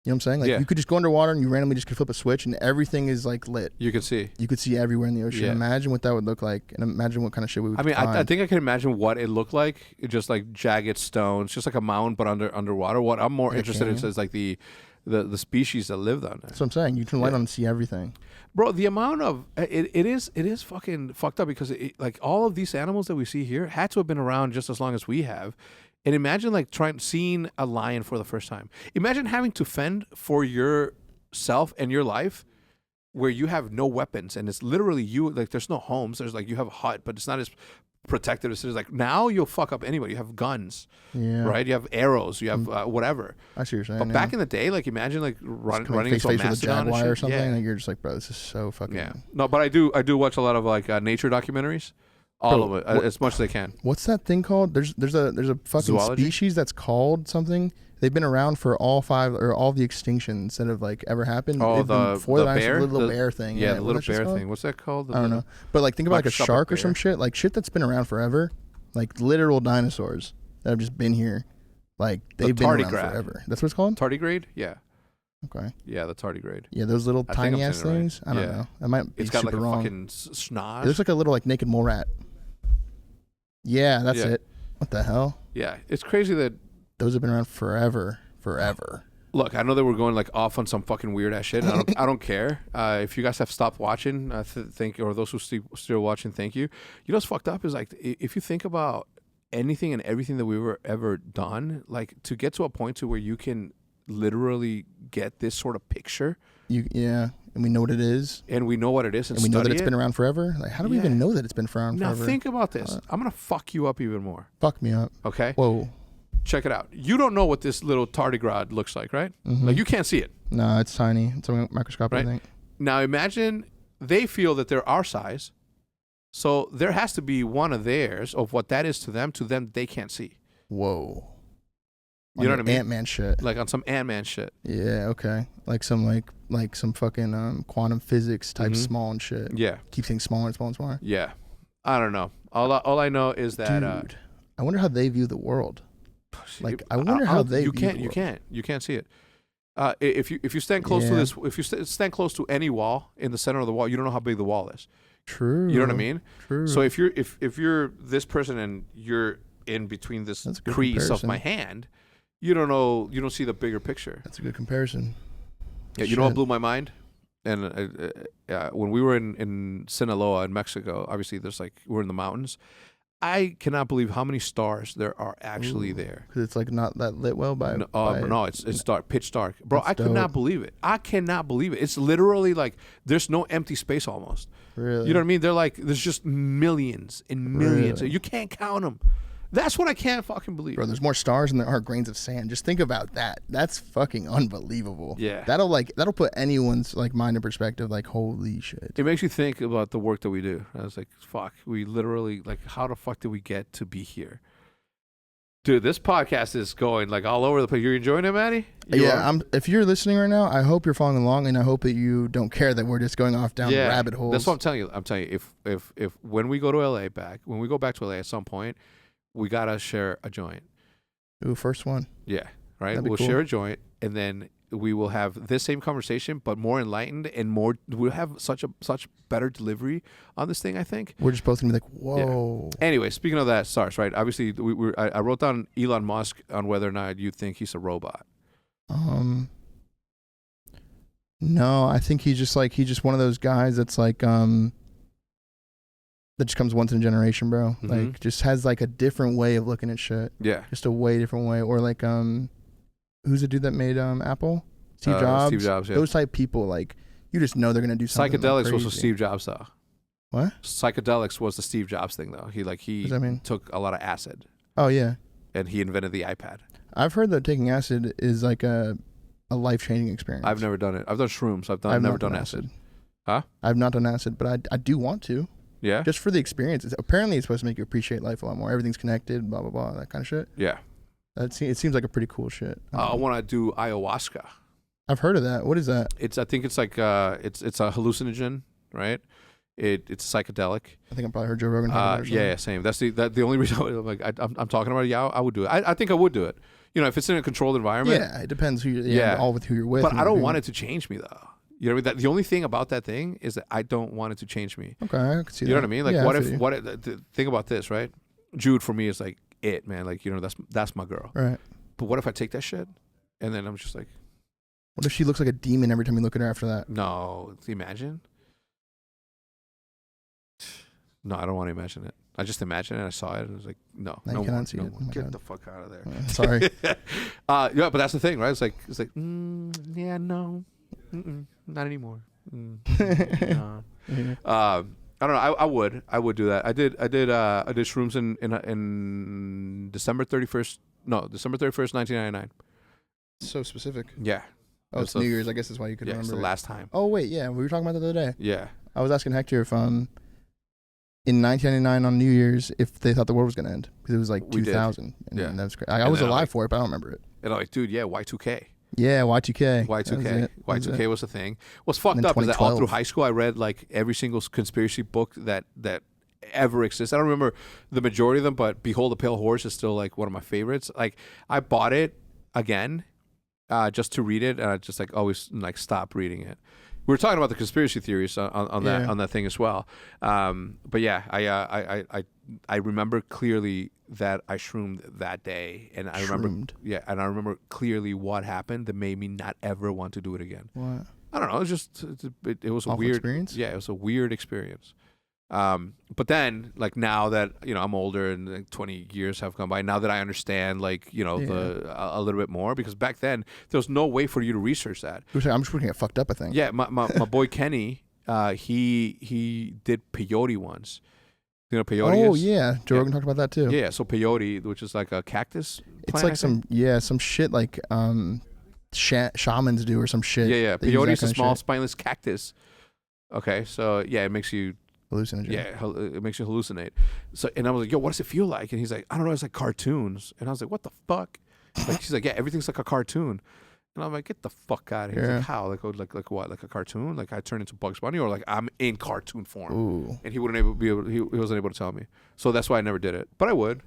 You know what I'm saying? Like you could just go underwater and you randomly just could flip a switch and everything is like lit. You could see. You could see everywhere in the ocean. Yeah. Imagine what that would look like, and imagine what kind of shit we would. I mean, find. I think I can imagine what it looked like. It just like jagged stones, just like a mountain, but underwater. What I'm more interested in is like the species that lived on there. That's what I'm saying. You turn the light on and see everything. Bro, the amount of it is fucking fucked up because like all of these animals that we see here had to have been around just as long as we have. And imagine like seeing a lion for the first time. Imagine having to fend for yourself and your life where you have no weapons and it's literally you, like there's no homes. There's like, you have a hut, but it's not as protected as it's like now you'll fuck up anybody. You have guns, right? You have arrows, you have whatever. I see what you're saying. But back in the day, like imagine like running into a face with a jaguar or something. Yeah. And you're just like, bro, this is so fucking. Yeah. No, but I do watch a lot of like nature documentaries. All of it, as much as they can. What's that thing called? There's a fucking species that's called something. They've been around for all the extinctions that have like ever happened. Oh, the bear, the little bear thing. Yeah, the little bear thing. What's that called? I don't know. But like think about like a shark or some shit. Like shit that's been around forever. Like literal dinosaurs that have just been here. Like they've been around forever. That's what it's called? Tardigrade? Yeah. Okay. Yeah, the tardigrade. Yeah, those little tiny ass things. Right. I don't know. I might be It's got like a wrong. fucking schnoz. It looks like a little like naked mole rat. Yeah, that's it. What the hell? Yeah, it's crazy that those have been around forever. Look, I know that we're going like off on some fucking weird ass shit. I don't care. If you guys have stopped watching, thank you, or those who still watching, thank you. You know what's fucked up is like if you think about anything and everything that we were ever done, like to get to a point to where you can literally get this sort of picture. And we know what it is. And we know what it is, and we know that it's been around forever. Like, how do we even know that it's been around forever? Now think about this. I'm gonna fuck you up even more. Fuck me up. Okay. Whoa. Check it out. You don't know what this little tardigrade looks like, right? Mm-hmm. Like you can't see it. No, it's tiny. It's a microscopic, right? I think. Now imagine they feel that they're our size, so there has to be one of theirs of what that is to them they can't see. Whoa. You know what I mean? Ant-Man shit. Like on some Ant-Man shit. Yeah, okay. Like some like some fucking quantum physics type small and shit. Yeah. Keep things smaller and smaller and smaller. Yeah. I don't know. All I know is that dude, I wonder how they view the world. Like I wonder how they view the world. You can't see it. If you stand close to this, if you stand close to any wall in the center of the wall, you don't know how big the wall is. True. You know what I mean? True. So if you're this person and you're in between this crease of my hand, you don't know. You don't see the bigger picture. That's a good comparison. Yeah, you know what blew my mind? And when we were in Sinaloa in Mexico, obviously we're in the mountains. I cannot believe how many stars there are actually there. Because it's like not that lit well by. No, it's dark, pitch dark, bro. I could not believe it. I cannot believe it. It's literally like there's no empty space almost. Really? You know what I mean? They're like there's just millions and millions. Really? You can't count them. That's what I can't fucking believe. Bro, there's more stars than there are grains of sand. Just think about that. That's fucking unbelievable. Yeah. That'll put anyone's like mind in perspective. Like, holy shit. It makes you think about the work that we do. I was like, fuck, we literally like, how the fuck did we get to be here? Dude, this podcast is going like all over the place. You're enjoying it, Maddie? If you're listening right now, I hope you're following along, and I hope that you don't care that we're just going off down rabbit holes. That's what I'm telling you. I'm telling you, if when we go to LA when we go back to LA at some point, we gotta share a joint. Ooh, first one. Yeah, right. We'll cool. share a joint, and then we will have this same conversation, but more enlightened and more. We'll have such better delivery on this thing. I think we're just both gonna be like, whoa. Yeah. Anyway, speaking of that, stars, right? Obviously, I wrote down Elon Musk on whether or not you think he's a robot. No, I think he's just one of those guys that's like that just comes once in a generation, bro. Mm-hmm. Like just has like a different way of looking at shit. Yeah. Just a way different way. Or like who's the dude that made Apple? Steve Jobs. Steve Jobs, yeah. Those type people, like you just know they're gonna do something. Psychedelics like was with Steve Jobs though. What? Psychedelics was the Steve Jobs thing though. He what does that mean? took a lot of acid. Oh yeah. And he invented the iPad. I've heard that taking acid is like a life-changing experience. I've never done it. I've done shrooms. I've never done acid. Huh? I've not done acid, but I do want to. Yeah. Just for the experience. Apparently, it's supposed to make you appreciate life a lot more. Everything's connected, blah blah blah, that kind of shit. Yeah. It seems like a pretty cool shit. I want to do ayahuasca. I've heard of that. What is that? I think it's like it's a hallucinogen, right? It's psychedelic. I think I probably heard Joe Rogan talk about it. Yeah, same. That's the only reason I'm talking about it. Yeah, I would do it. I think I would do it. You know, if it's in a controlled environment. Yeah, it depends who all with who you're with. But I don't want it to change me though. You know what I mean? The only thing about that thing is that I don't want it to change me. Okay, I can see that. You know what I mean? Like, yeah, think about this, right? Jude for me is like it, man. Like, you know, that's my girl. Right. But what if I take that shit and then I'm just like, what if she looks like a demon every time you look at her after that? No, imagine. No, I don't want to imagine it. I just imagined it. I saw it and I was like, no, you cannot see it. Get the fuck out of there. Sorry. Yeah, but that's the thing, right? It's like, yeah, no, not anymore. No. Yeah. I don't know. I would do that. I did shrooms in December 31st. No, December 31st, 1999. So specific. Yeah. Oh, it's New Year's. I guess that's why you could remember. It's the last time. Oh wait, yeah, we were talking about that the other day. Yeah. I was asking Hector if in 1999 on New Year's if they thought the world was gonna end because it was like 2000. And yeah. That's crazy. I was alive for it, but I don't remember it. And I'm like, dude, yeah, Y2K. Yeah, Y2K. Y2K was the thing. What's fucked up is that all through high school I read like every single conspiracy book that ever exists. I don't remember the majority of them, but Behold the Pale Horse is still like one of my favorites. Like I bought it again just to read it, and I just like always like stop reading it. We were talking about the conspiracy theories on that thing as well. But yeah, I remember clearly that I shroomed that day, and I remember clearly what happened that made me not ever want to do it again. What? I don't know. It was just it was a Awful weird experience. Yeah, it was a weird experience. But then, like, now that I'm older and like 20 years have gone by, now that I understand, like, a little bit more, because back then there was no way for you to research that. I'm just looking at fucked up, I think. Yeah, my boy Kenny, he did peyote once. You know what peyote is? Oh yeah, Joe Rogan talked about that too. Yeah, so peyote, which is like a cactus plant, it's like some shit like shamans do or some shit. Yeah. Peyote is a small spineless cactus. Okay, so yeah, it makes you hallucinogen. Yeah, it makes you hallucinate. So, and I was like, yo, what does it feel like? And he's like, I don't know, it's like cartoons. And I was like, what the fuck? Like, she's like, yeah, everything's like a cartoon. And I'm like, get the fuck out of here. He's like, how? Like what? Like a cartoon? Like I turn into Bugs Bunny, or like I'm in cartoon form? Ooh. And he wasn't able to tell me. So that's why I never did it. But I would.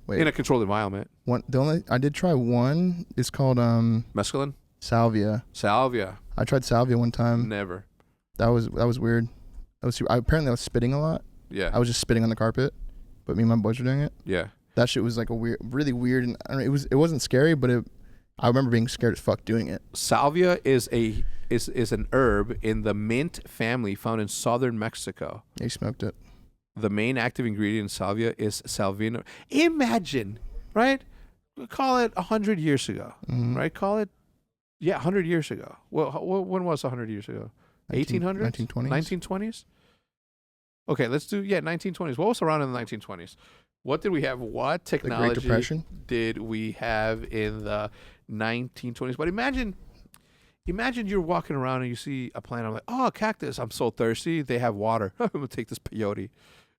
Wait. In a controlled environment. I did try one. It's called mescaline? Salvia. I tried salvia one time. Never. That was weird. Apparently I was spitting a lot. Yeah. I was just spitting on the carpet, but me and my boys were doing it. Yeah. That shit was like really weird, and I don't know, it wasn't scary, but I remember being scared as fuck doing it. Salvia is an herb in the mint family found in southern Mexico. Yeah, you smoked it. The main active ingredient in salvia is salvino. Imagine, right? Call it 100 years ago, right? Call it, 100 years ago. Well, when was 100 years ago? 1800s? 1920s? 1920s? Okay, let's do, 1920s. What was around in the 1920s? What did we have? What technology the Great Depression? Did we have in the 1920s? But imagine you're walking around and you see a plant. I'm like, oh, a cactus. I'm so thirsty. They have water. I'm going to take this peyote.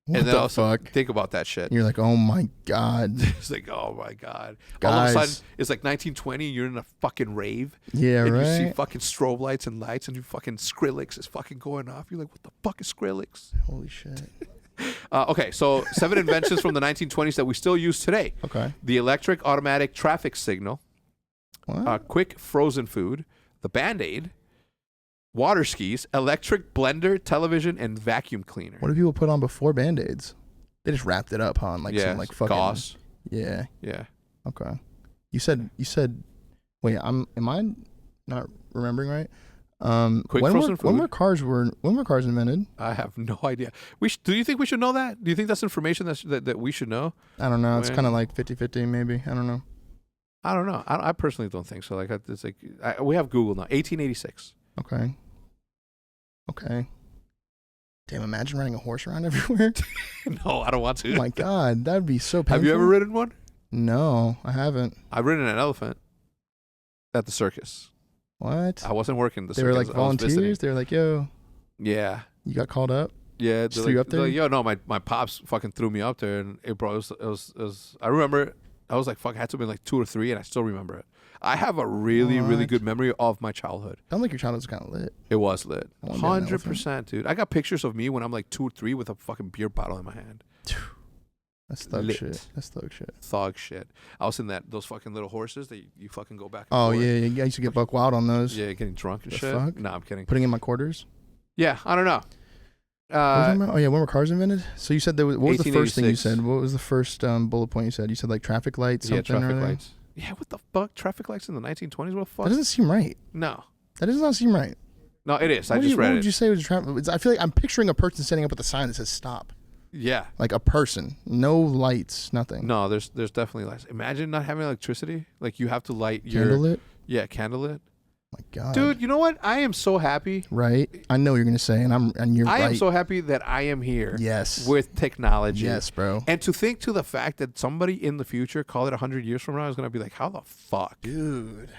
What the fuck? Think about that shit. And you're like, oh my God. It's like, oh my God. Guys. All of a sudden, it's like 1920. You're in a fucking rave. Yeah, and right. You see fucking strobe lights and lights, and you fucking Skrillex is fucking going off. You're like, what the fuck is Skrillex? Holy shit. Okay, so 7 inventions from the 1920s that we still use today. Okay. The electric automatic traffic signal. What? Quick frozen food. The Band-Aid. Water skis. Electric blender, television, and vacuum cleaner. What do people put on before Band-Aids? They just wrapped it up, huh? Like some like fucking gauze. Yeah. Yeah. Okay. You said. Wait, am I not remembering right? Quick frozen food. When were cars invented? I have no idea. Do you think we should know that? Do you think that's information that we should know? I don't know. It's kind of like 50-50 maybe. I don't know. I don't know. I personally don't think so. Like it's like we have Google now. 1886. Okay. Damn! Imagine riding a horse around everywhere. No, I don't want to. Oh my God, that'd be so painful. Have you ever ridden one? No, I haven't. I've ridden an elephant at the circus. What? I wasn't working the circus. They were like volunteers. They were like, "Yo." Yeah. You got called up. Yeah. Just threw you up there. Like, yo, no, my pops fucking threw me up there, and it was. I remember. I was like, fuck, I had to be like 2 or 3, and I still remember it. I have a really good memory of my childhood. Sounds like your childhood was kind of lit. It was lit. 100%, dude. I got pictures of me when I'm like 2 or 3 with a fucking beer bottle in my hand. That's thug lit. shit. That's thug shit. Thug shit. I was in those fucking little horses that you fucking go back and forth. Yeah, I used to get buck wild on those. Yeah, getting drunk and shit. Fuck? No, I'm kidding. Putting in my quarters. Yeah, I don't know. When were cars invented? So you said what was the first thing you said? What was the first bullet point you said? You said like traffic lights. Yeah, traffic lights. Yeah, what the fuck? Traffic lights in the 1920s? What the fuck? That doesn't seem right. No. That does not seem right. No, it is. I just read it. What would you say was traffic? I feel like I'm picturing a person standing up with a sign that says stop. Yeah. Like a person. No lights, nothing. No, there's definitely lights. Imagine not having electricity. Like you have to light candlelit? Yeah, candlelit. My God. Dude, you know what? I am so happy. Right? I know what you're going to say, and you're right. I am so happy that I am here. Yes. With technology. Yes, bro. And to think to the fact that somebody in the future, call it 100 years from now, is going to be like, how the fuck? Dude.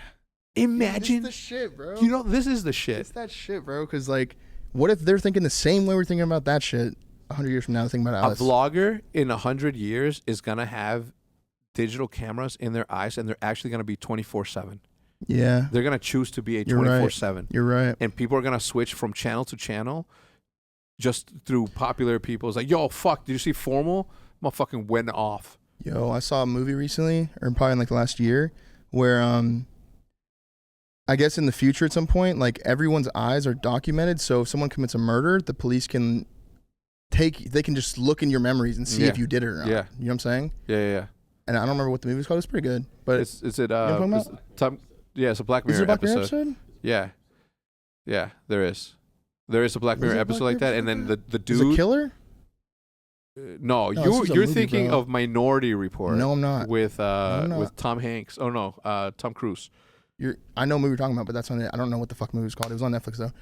Imagine. This is the shit, bro. You know, this is the shit. It's that shit, bro. Because, like, what if they're thinking the same way we're thinking about that shit 100 years from now, thinking about Alice? A vlogger in 100 years is going to have digital cameras in their eyes, and they're actually going to be 24/7. Yeah. They're going to choose to be a 24/7. You're right. And people are going to switch from channel to channel just through popular people. It's like, yo, fuck, did you see FormaL? Motherfucking went off. Yo, I saw a movie recently, or probably in like the last year, where I guess in the future at some point, like everyone's eyes are documented. So if someone commits a murder, the police can they can just look in your memories and see if you did it or not. Yeah. You know what I'm saying? Yeah. And I don't remember what the movie's called. It's pretty good. But Is it you know what I'm Tom? Yeah, it's a Black Mirror is it a Black Mirror episode. Yeah, there is. There is a Black Mirror episode like that, and then the dude. Is it Killer? No, this is a you're movie, thinking bro. of Minority Report. No, I'm not. With I'm not. with Tom Hanks. Oh no, Tom Cruise. I know what movie you're talking about, but that's on it. I don't know what the fuck movie was called. It was on Netflix though.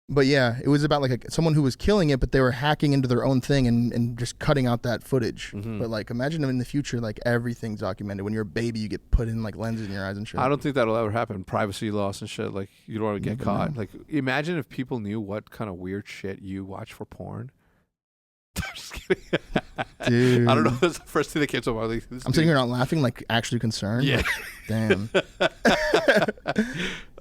But yeah, it was about like someone who was killing it, but they were hacking into their own thing and just cutting out that footage. Mm-hmm. But like, imagine in the future, like everything's documented. When you're a baby, you get put in like lenses in your eyes and shit. I don't think that'll ever happen. Privacy laws and shit. Like you don't want to get caught. know. Like imagine if people knew what kind of weird shit you watch for porn. I'm just kidding. Dude. I don't know. That's the first thing that came to my mind. Like, I'm sitting here not laughing, like actually concerned. Yeah. Like, damn.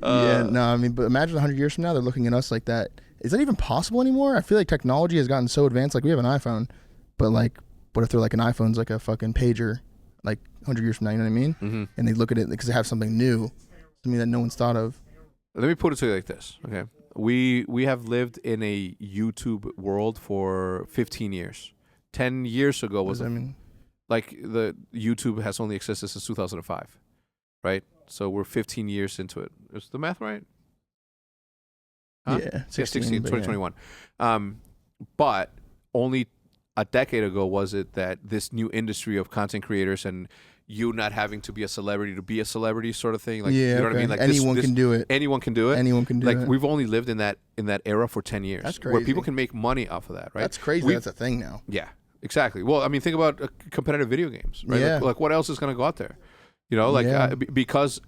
Yeah, no, I mean, but imagine 100 years from now, they're looking at us like that. Is that even possible anymore? I feel like technology has gotten so advanced. Like we have an iPhone, but like, what if they're like an iPhone's like a fucking pager, like 100 years from now? You know what I mean? Mm-hmm. And they look at it because they have something new, something that no one's thought of. Let me put it to you like this. Okay, we have lived in a YouTube world for 15 years. 10 years ago was like the YouTube has only existed since 2005, right? So we're 15 years into it. Is the math right? Huh? Yeah, 16, 2021. Yeah. But only a decade ago was it that this new industry of content creators and you not having to be a celebrity to be a celebrity sort of thing. Like, yeah, you know what I mean? Like anyone can do it. Anyone can do it. Anyone can do it. Like we've only lived in that era for 10 years. That's where crazy. people can make money off of that, right? That's crazy. That's a thing now. Yeah, exactly. Well, I mean, think about competitive video games, right? Yeah. Like what else is going to go out there? You know, like Yeah. because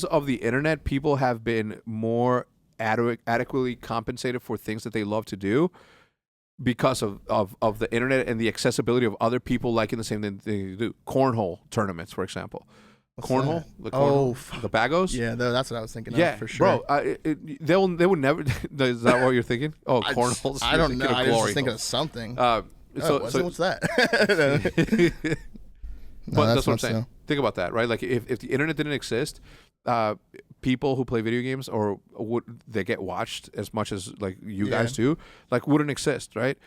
of the internet, people have been more adequately compensated for things that they love to do because of the internet and the accessibility of other people liking the same thing they do. Cornhole tournaments, for example. What's Cornhole? that? The cornhole? The bagos? Yeah, that's what I was thinking Yeah, of for sure. bro. They would never. Is that what you're thinking? Oh, cornholes. I don't know. I was glory just thinking hole. of something. What's that? But that's what I'm nuts, saying. though. Think about that, right? Like if the internet didn't exist, people who play video games or would they get watched as much as like you guys do, like wouldn't exist, right?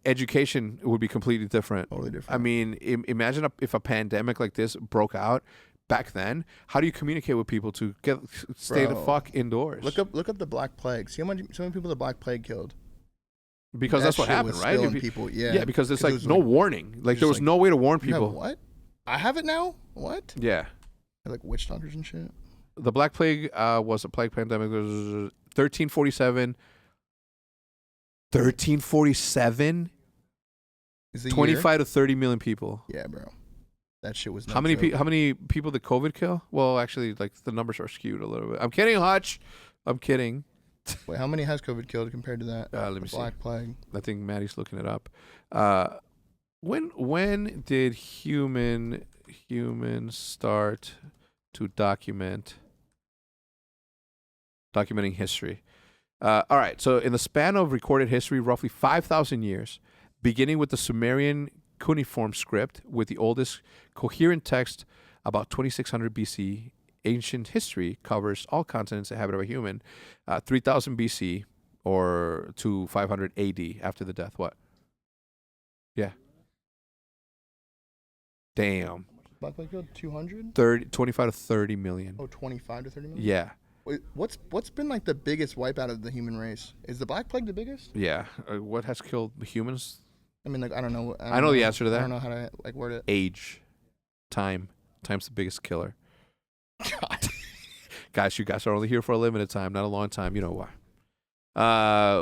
Education would be completely different. Totally different. I mean, imagine if a pandemic like this broke out back then. How do you communicate with people to stay the fuck indoors? Look up the Black Plague. See how many people the Black Plague killed. Because That that's what shit happened, was right? killing people, yeah. Yeah, because it's Because like it was no like- warning. Like just there was like, no way to warn You have people. what? I have it now? What? Yeah. They're like witch doctors and shit. The Black Plague was a plague pandemic. It was 1347. 1347? Is the 25 to 30 million people. year? Yeah, bro. That shit was no How many joke. how many people did COVID kill? Well, actually, like the numbers are skewed a little bit. I'm kidding, Hutch. I'm kidding. Wait, how many has COVID killed compared to that? Let me see. Black Plague. I think Maddie's looking it up. When did humans start to documenting history? All right. So in the span of recorded history, roughly 5,000 years, beginning with the Sumerian cuneiform script, with the oldest coherent text about 2600 BC. Ancient history covers all continents inhabited by human. 3000 BC or to 500 AD after the death. What? Yeah. Damn. Black Plague killed 200? 25 to 30 million. Oh, 25 to 30 million? Yeah. Wait, what's been like the biggest wipeout of the human race? Is the Black Plague the biggest? Yeah. What has killed humans? I mean, like, I don't know. I know the answer to that. I don't know how to like word it. Age. Time. Time's the biggest killer. God. Guys, you guys are only here for a limited time, not a long time. You know why.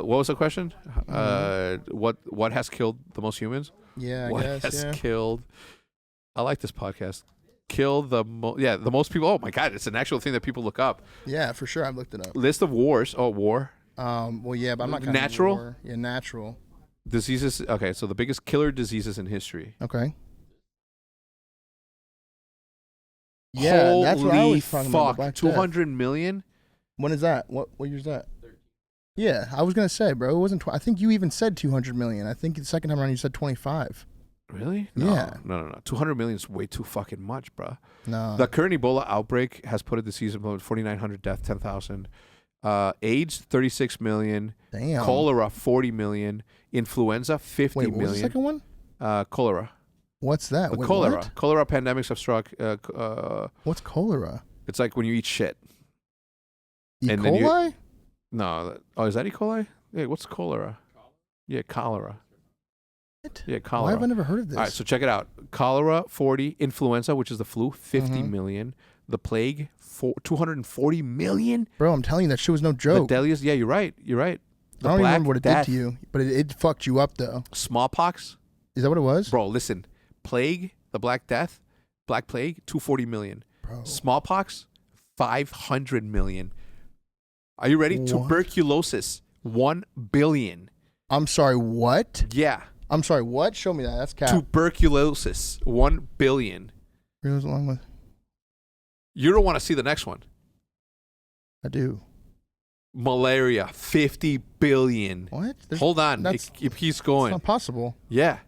What was the question? What has killed the most humans? Yeah, I What guess. has Yeah. killed? I like this podcast. Kill the most people. Oh my God, it's an actual thing that people look up. Yeah, for sure. I've looked it up. List of wars. Oh, war. Well, yeah, but I'm not counting Natural? war. Yeah, natural. Diseases. Okay, so the biggest killer diseases in history. Okay. Yeah, Holy that's what I was talking about. the Black Death. 200 million? When is that? What year is that? Yeah, I was gonna say, bro. It wasn't. I think you even said 200 million. I think the second time around you said 25. Really? Yeah. No. 200 million is way too fucking much, bro. No. The current Ebola outbreak has put it this season 4,900 deaths, 10,000. AIDS, 36 million. Damn. Cholera, 40 million. Influenza, 50 Wait, million. what was the second one? Cholera. What's that? The Wait, cholera. what? Cholera pandemics have struck. What's cholera? It's like when you eat shit. E. And then coli? No. Oh, is that E. coli? Hey, what's cholera? Yeah, cholera. What? Yeah, Why cholera. have I never heard of this? All right, so check it out. Cholera, 40. Influenza, which is the flu, 50 million. The plague, 240 million. Bro, I'm telling you, that shit was no The joke. delias, yeah, you're right. I don't even remember what it did to you, but it fucked you up, though. Smallpox. Is that what it was? Bro, listen. Plague, the Black Death, Black Plague, 240 million. Bro. Smallpox, 500 million. Are you ready? What? Tuberculosis, 1 billion. I'm sorry, what? Yeah. I'm sorry, what? Show me that. That's cap. Tuberculosis, 1 billion. Where goes along with? You don't want to see the next one. I do. Malaria, 50 billion. What? Hold on. It keeps It's going. not possible. Yeah.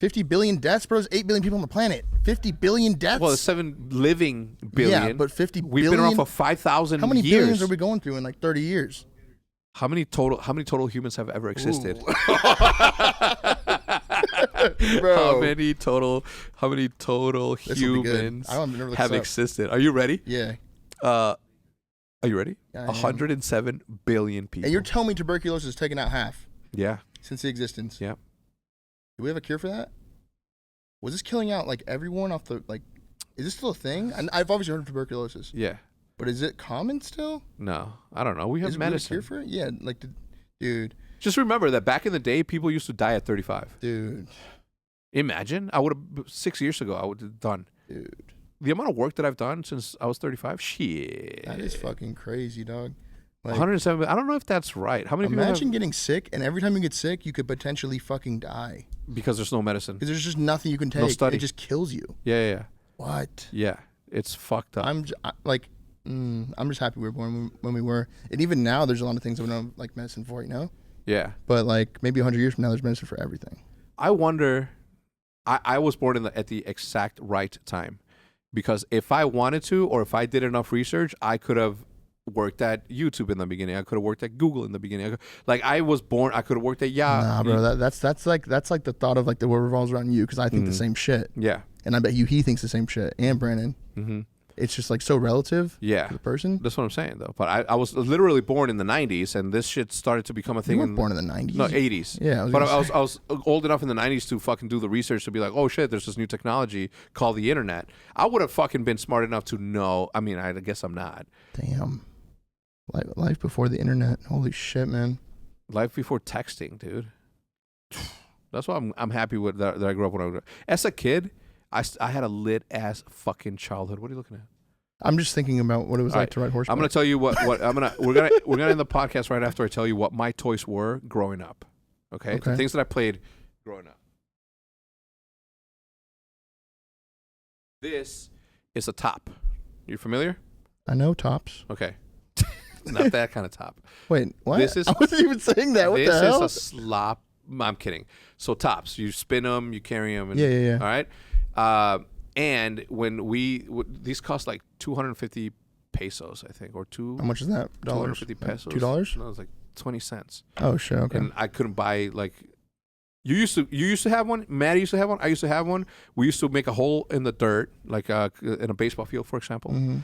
50 billion deaths, bro. There's 8 billion people on the planet. 50 billion deaths? Well, there's 7 living billion. Yeah, but 50 We've billion? been around for 5,000 years. How many billions are we going through in like 30 years? How many total humans have ever existed? Bro. How many total This will be good. humans I don't remember this have up. existed? Are you ready? Yeah. Are you ready? Yeah, I am. 107 billion people. And you're telling me tuberculosis is taking out half Yeah. since the existence? Yeah. Do we have a cure for that? Was this killing out like everyone off the is this still a thing? And I've obviously heard of tuberculosis, Yeah. but is it common still? No, I don't know. We have Is it really a medicine. cure for it? Yeah, dude. Just remember that back in the day, people used to die at 35. Dude. Imagine, I would have 6 years ago. I would have done Dude. the amount of work that I've done since I was 35. Shit, That is fucking crazy, dog. Like, 107. I don't know if that's right. How many imagine people? getting sick, and every time you get sick, you could potentially fucking die. Because there's no medicine. Because there's just nothing you can take. No study. It just kills you. Yeah. What? Yeah. It's fucked up. I'm just happy we were born when we were. And even now, there's a lot of things that we don't have, like medicine for, you know? Yeah. But like maybe 100 years from now, there's medicine for everything. I wonder. I was born at the exact right time, because if I wanted to, or if I did enough research, I could have worked at YouTube in the beginning. I could have worked at Google in the beginning. I was born. I could have worked at Yahoo. Nah, bro, that's like the thought of like the world revolves around you, because I think the same shit, Yeah. and I bet he thinks the same shit, and Brandon. Mm-hmm. It's just like so relative Yeah. to the person. That's what I'm saying, though. But I was literally born in the 90s, and this shit started to become a thing. You weren't born in the 90s. No, 80s. Yeah, But I was old enough in the 90s to fucking do the research to be like, oh shit, there's this new technology called the internet. I would have fucking been smart enough to know. I mean, I guess I'm not. Damn. Life before the internet. Holy shit, man. Life before texting, dude. That's why I'm happy with that I grew up when I was. As a kid, I had a lit ass fucking childhood. What are you looking at? I'm just thinking about what it was All like right. to ride horseback. I'm gonna tell you what we're gonna end the podcast right after I tell you what my toys were growing up. Okay? The things that I played growing up. This is a top. You familiar? I know tops. Okay. Not that kind of top. Wait, what? This is- I wasn't even saying that. What This the hell? is a slop. I'm kidding. So tops, you spin them, you carry them. And, Yeah. All right. And when these cost like 250 pesos, I think, or How much is that? Dollars? 250 pesos. $2? No, it was like 20 cents. Oh shit. Okay. And I couldn't buy like. You used to have one. Maddie used to have one. I used to have one. We used to make a hole in the dirt, like in a baseball field, for example. Mm-hmm.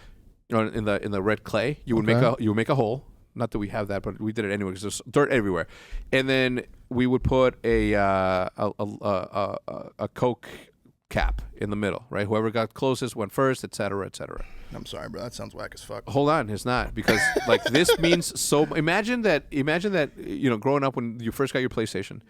Or in the red clay, you would make a hole. Not that we have that, but we did it anyway because there's dirt everywhere. And then we would put a Coke cap in the middle, right? Whoever got closest went first, et cetera, et cetera. I'm sorry, bro. That sounds whack as fuck. Hold on, it's not, because like this means so. Imagine that growing up when you first got your PlayStation.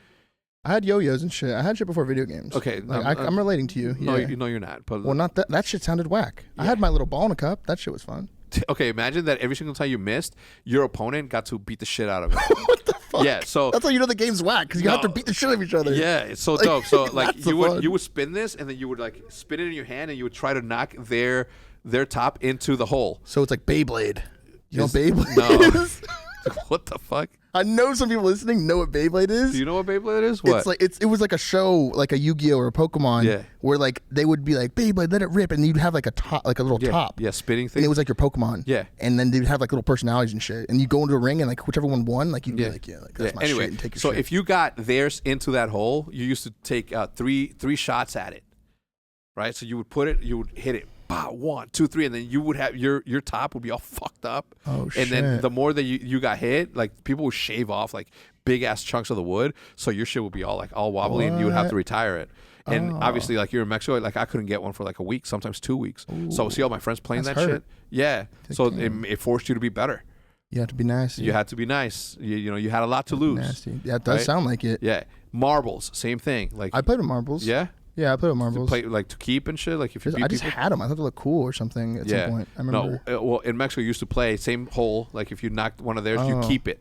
I had yo-yos and shit. I had shit before video games. Okay, Like, I'm relating to you. No, Yeah. you're not. But Well, not that. That shit sounded whack. I had my little ball in a cup. That shit was fun. okay, imagine that every single time you missed, your opponent got to beat the shit out of it. What the fuck? Yeah, so That's how you know the game's whack, because you have to beat the shit out of each other. yeah, it's so dope. So like That's the fun. you would spin this, and then you would like spin it in your hand, and you would try to knock their top into the hole. So it's like Beyblade. You know Is- Beyblade no. is? What the fuck? I know some people listening know what Beyblade is. Do you know what Beyblade is? What? It's like it was like a show, like a Yu-Gi-Oh or a Pokemon, where like they would be like Beyblade, let it rip, and you'd have like a top, like a little top, spinning thing. and it was like your Pokemon, and then they'd have like little personalities and shit, and you go into a ring, and like whichever one won, like you'd be like, that's my shit, and take your shit. If you got theirs into that hole, you used to take three shots at it, right? So you would put it, you would hit it. 1, 2, 3, and then you would have your top would be all fucked up. Oh shit! And then the more that you got hit, like people would shave off like big ass chunks of the wood, so your shit would be all wobbly, and you would have to retire it. And obviously, like you're in Mexico, like I couldn't get one for like a week, sometimes 2 weeks. Ooh, so I would see all my friends playing that shit. Yeah. So it forced you to be better. You have to be nice. You had to be nice. You know, you had a lot to lose. Nasty. Yeah, it does sound like it. Yeah. Marbles, same thing. Like I played with marbles. Yeah. Yeah, I played with marbles. To play, like to keep and shit. Like if you beat I just had them. I thought they looked cool or something at some point. I remember. No, well, in Mexico, you used to play same hole. Like if you knocked one of theirs, you keep it.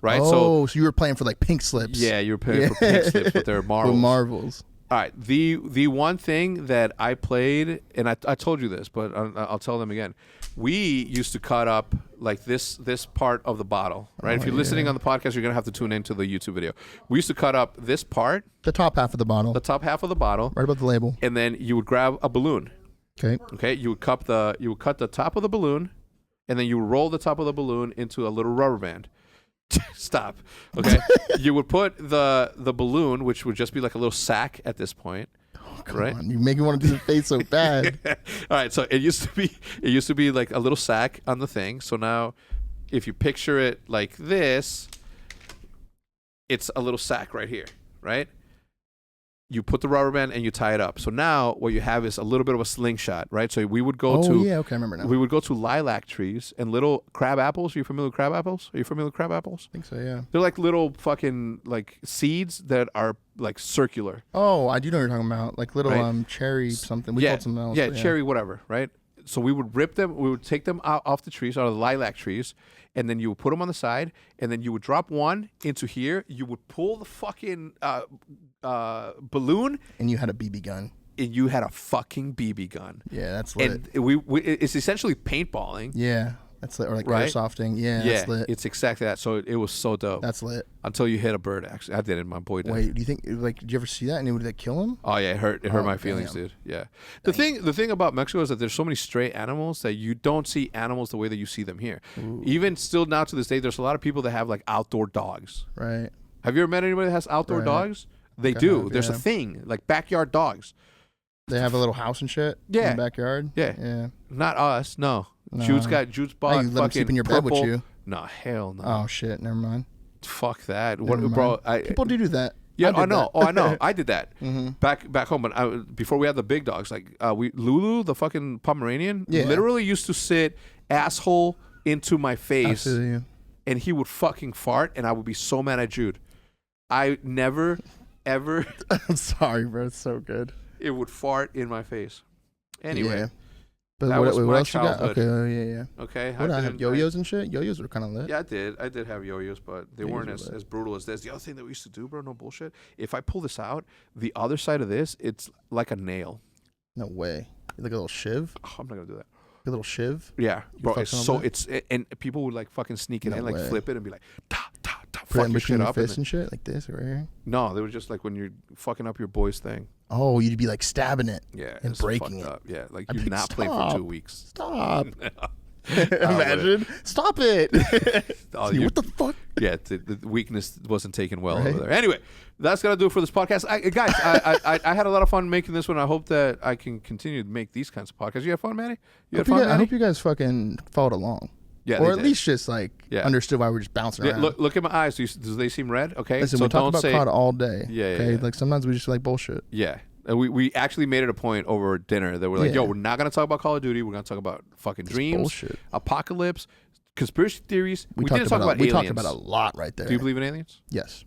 Right. Oh, so you were playing for like pink slips. Yeah, you were playing for pink slips, but they're marbles. With marbles. All right. The one thing that I played, and I told you this, but I'll tell them again. We used to cut up like this part of the bottle, right? If you're listening on the podcast, you're gonna have to tune into the YouTube video. We used to cut up this part, the top half of the bottle, right above the label, and then you would grab a balloon. Okay. You would cut the top of the balloon, and then you would roll the top of the balloon into a little rubber band. Stop. Okay. You would put the balloon, which would just be like a little sack at this point. Come on, you make me want to do the face so bad. All right, so it used to be like a little sack on the thing. So now, if you picture it like this, it's a little sack right here, right? You put the rubber band and you tie it up. So now what you have is a little bit of a slingshot, right? So we would go to I remember now. We would go to lilac trees and little crab apples. Are you familiar with crab apples? I think so, yeah. They're like little fucking like seeds that are like circular. Oh, I do know what you're talking about. Like little cherry something. We called something else. Yeah, cherry whatever, right? So we would rip them, we would take them out off the trees, out of the lilac trees, and then you would put them on the side, and then you would drop one into here. You would pull the fucking balloon. And you had a BB gun. And you had a fucking BB gun. Yeah, that's lit. And it's essentially paintballing. Yeah. That's lit. Or like airsofting. Yeah, that's lit. It's exactly that. So it was so dope. That's lit. Until you hit a bird, actually. I did it. My boy did. Wait, do you think, like, did you ever see that and it would like kill him? Oh, yeah. It hurt my feelings, dude. Yeah. The thing about Mexico is that there's so many stray animals that you don't see animals the way that you see them here. Ooh. Even still now to this day, there's a lot of people that have like outdoor dogs. Right. Have you ever met anybody that has outdoor dogs? They do. There's a thing, like backyard dogs. They have a little house and shit in the backyard? Yeah. Not us, no. Jude's bought you let him sleep in your bed with you? No, hell no. Oh, shit. Never mind. Fuck that. Bro, people do that. Yeah, I know. Oh, I know. I did that back home. But before we had the big dogs, like Lulu, the fucking Pomeranian, literally used to sit asshole into my face, and he would fucking fart, and I would be so mad at Jude. I never, ever. I'm sorry, bro. It's so good. It would fart in my face. Anyway. Yeah. But what else childhood. you got? Okay, yeah. Okay. What, I have yo-yos and shit? Yo-yos were kind of lit. Yeah, I did have yo-yos, but they weren't as brutal as this. The other thing that we used to do, bro, no bullshit. If I pull this out, the other side of this, it's like a nail. No way. Like a little shiv? Oh, I'm not going to do that. A little shiv? Yeah. Bro, and people would like fucking sneak it in, like flip it and be like, fuck your shit up. And shit like this right here? No, they were just like when you're fucking up your boy's thing. Oh, you'd be like stabbing it. Yeah. And breaking it. Up. Yeah. Like you're not playing for 2 weeks. Stop. Imagine. Stop it. What the fuck? Yeah. The weakness wasn't taken well over there. Anyway, that's going to do it for this podcast. Guys, I had a lot of fun making this one. I hope that I can continue to make these kinds of podcasts. You have fun, Manny? I hope you guys fucking followed along. Yeah, or at least just like understood why we're just bouncing around. Look at my eyes. Do they seem red? Okay. Listen, we talk about COD all day. Yeah. Okay. Yeah. Like sometimes we just like bullshit. Yeah. We actually made it a point over dinner that we're like, yo, we're not gonna talk about Call of Duty. We're gonna talk about fucking dreams, bullshit. Apocalypse, conspiracy theories. We didn't talk about aliens. We talked about a lot right there. Do you believe in aliens? Yes.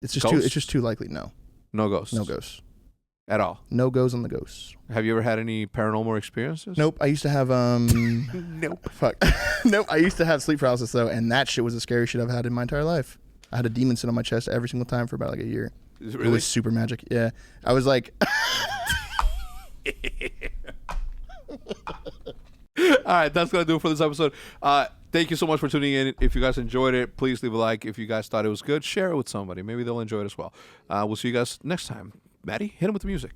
It's just too likely. No. No ghosts. No ghosts. At all. No goes on the ghosts. Have you ever had any paranormal experiences? Nope. I used to have Nope. Fuck. Nope. I used to have sleep paralysis though, and that shit was the scariest shit I've had in my entire life. I had a demon sit on my chest every single time for about like a year. Is it really? It was super magic. Yeah. I was like All right, that's gonna do it for this episode. Thank you so much for tuning in. If you guys enjoyed it, please leave a like. If you guys thought it was good, share it with somebody. Maybe they'll enjoy it as well. We'll see you guys next time. Maddie, hit him with the music.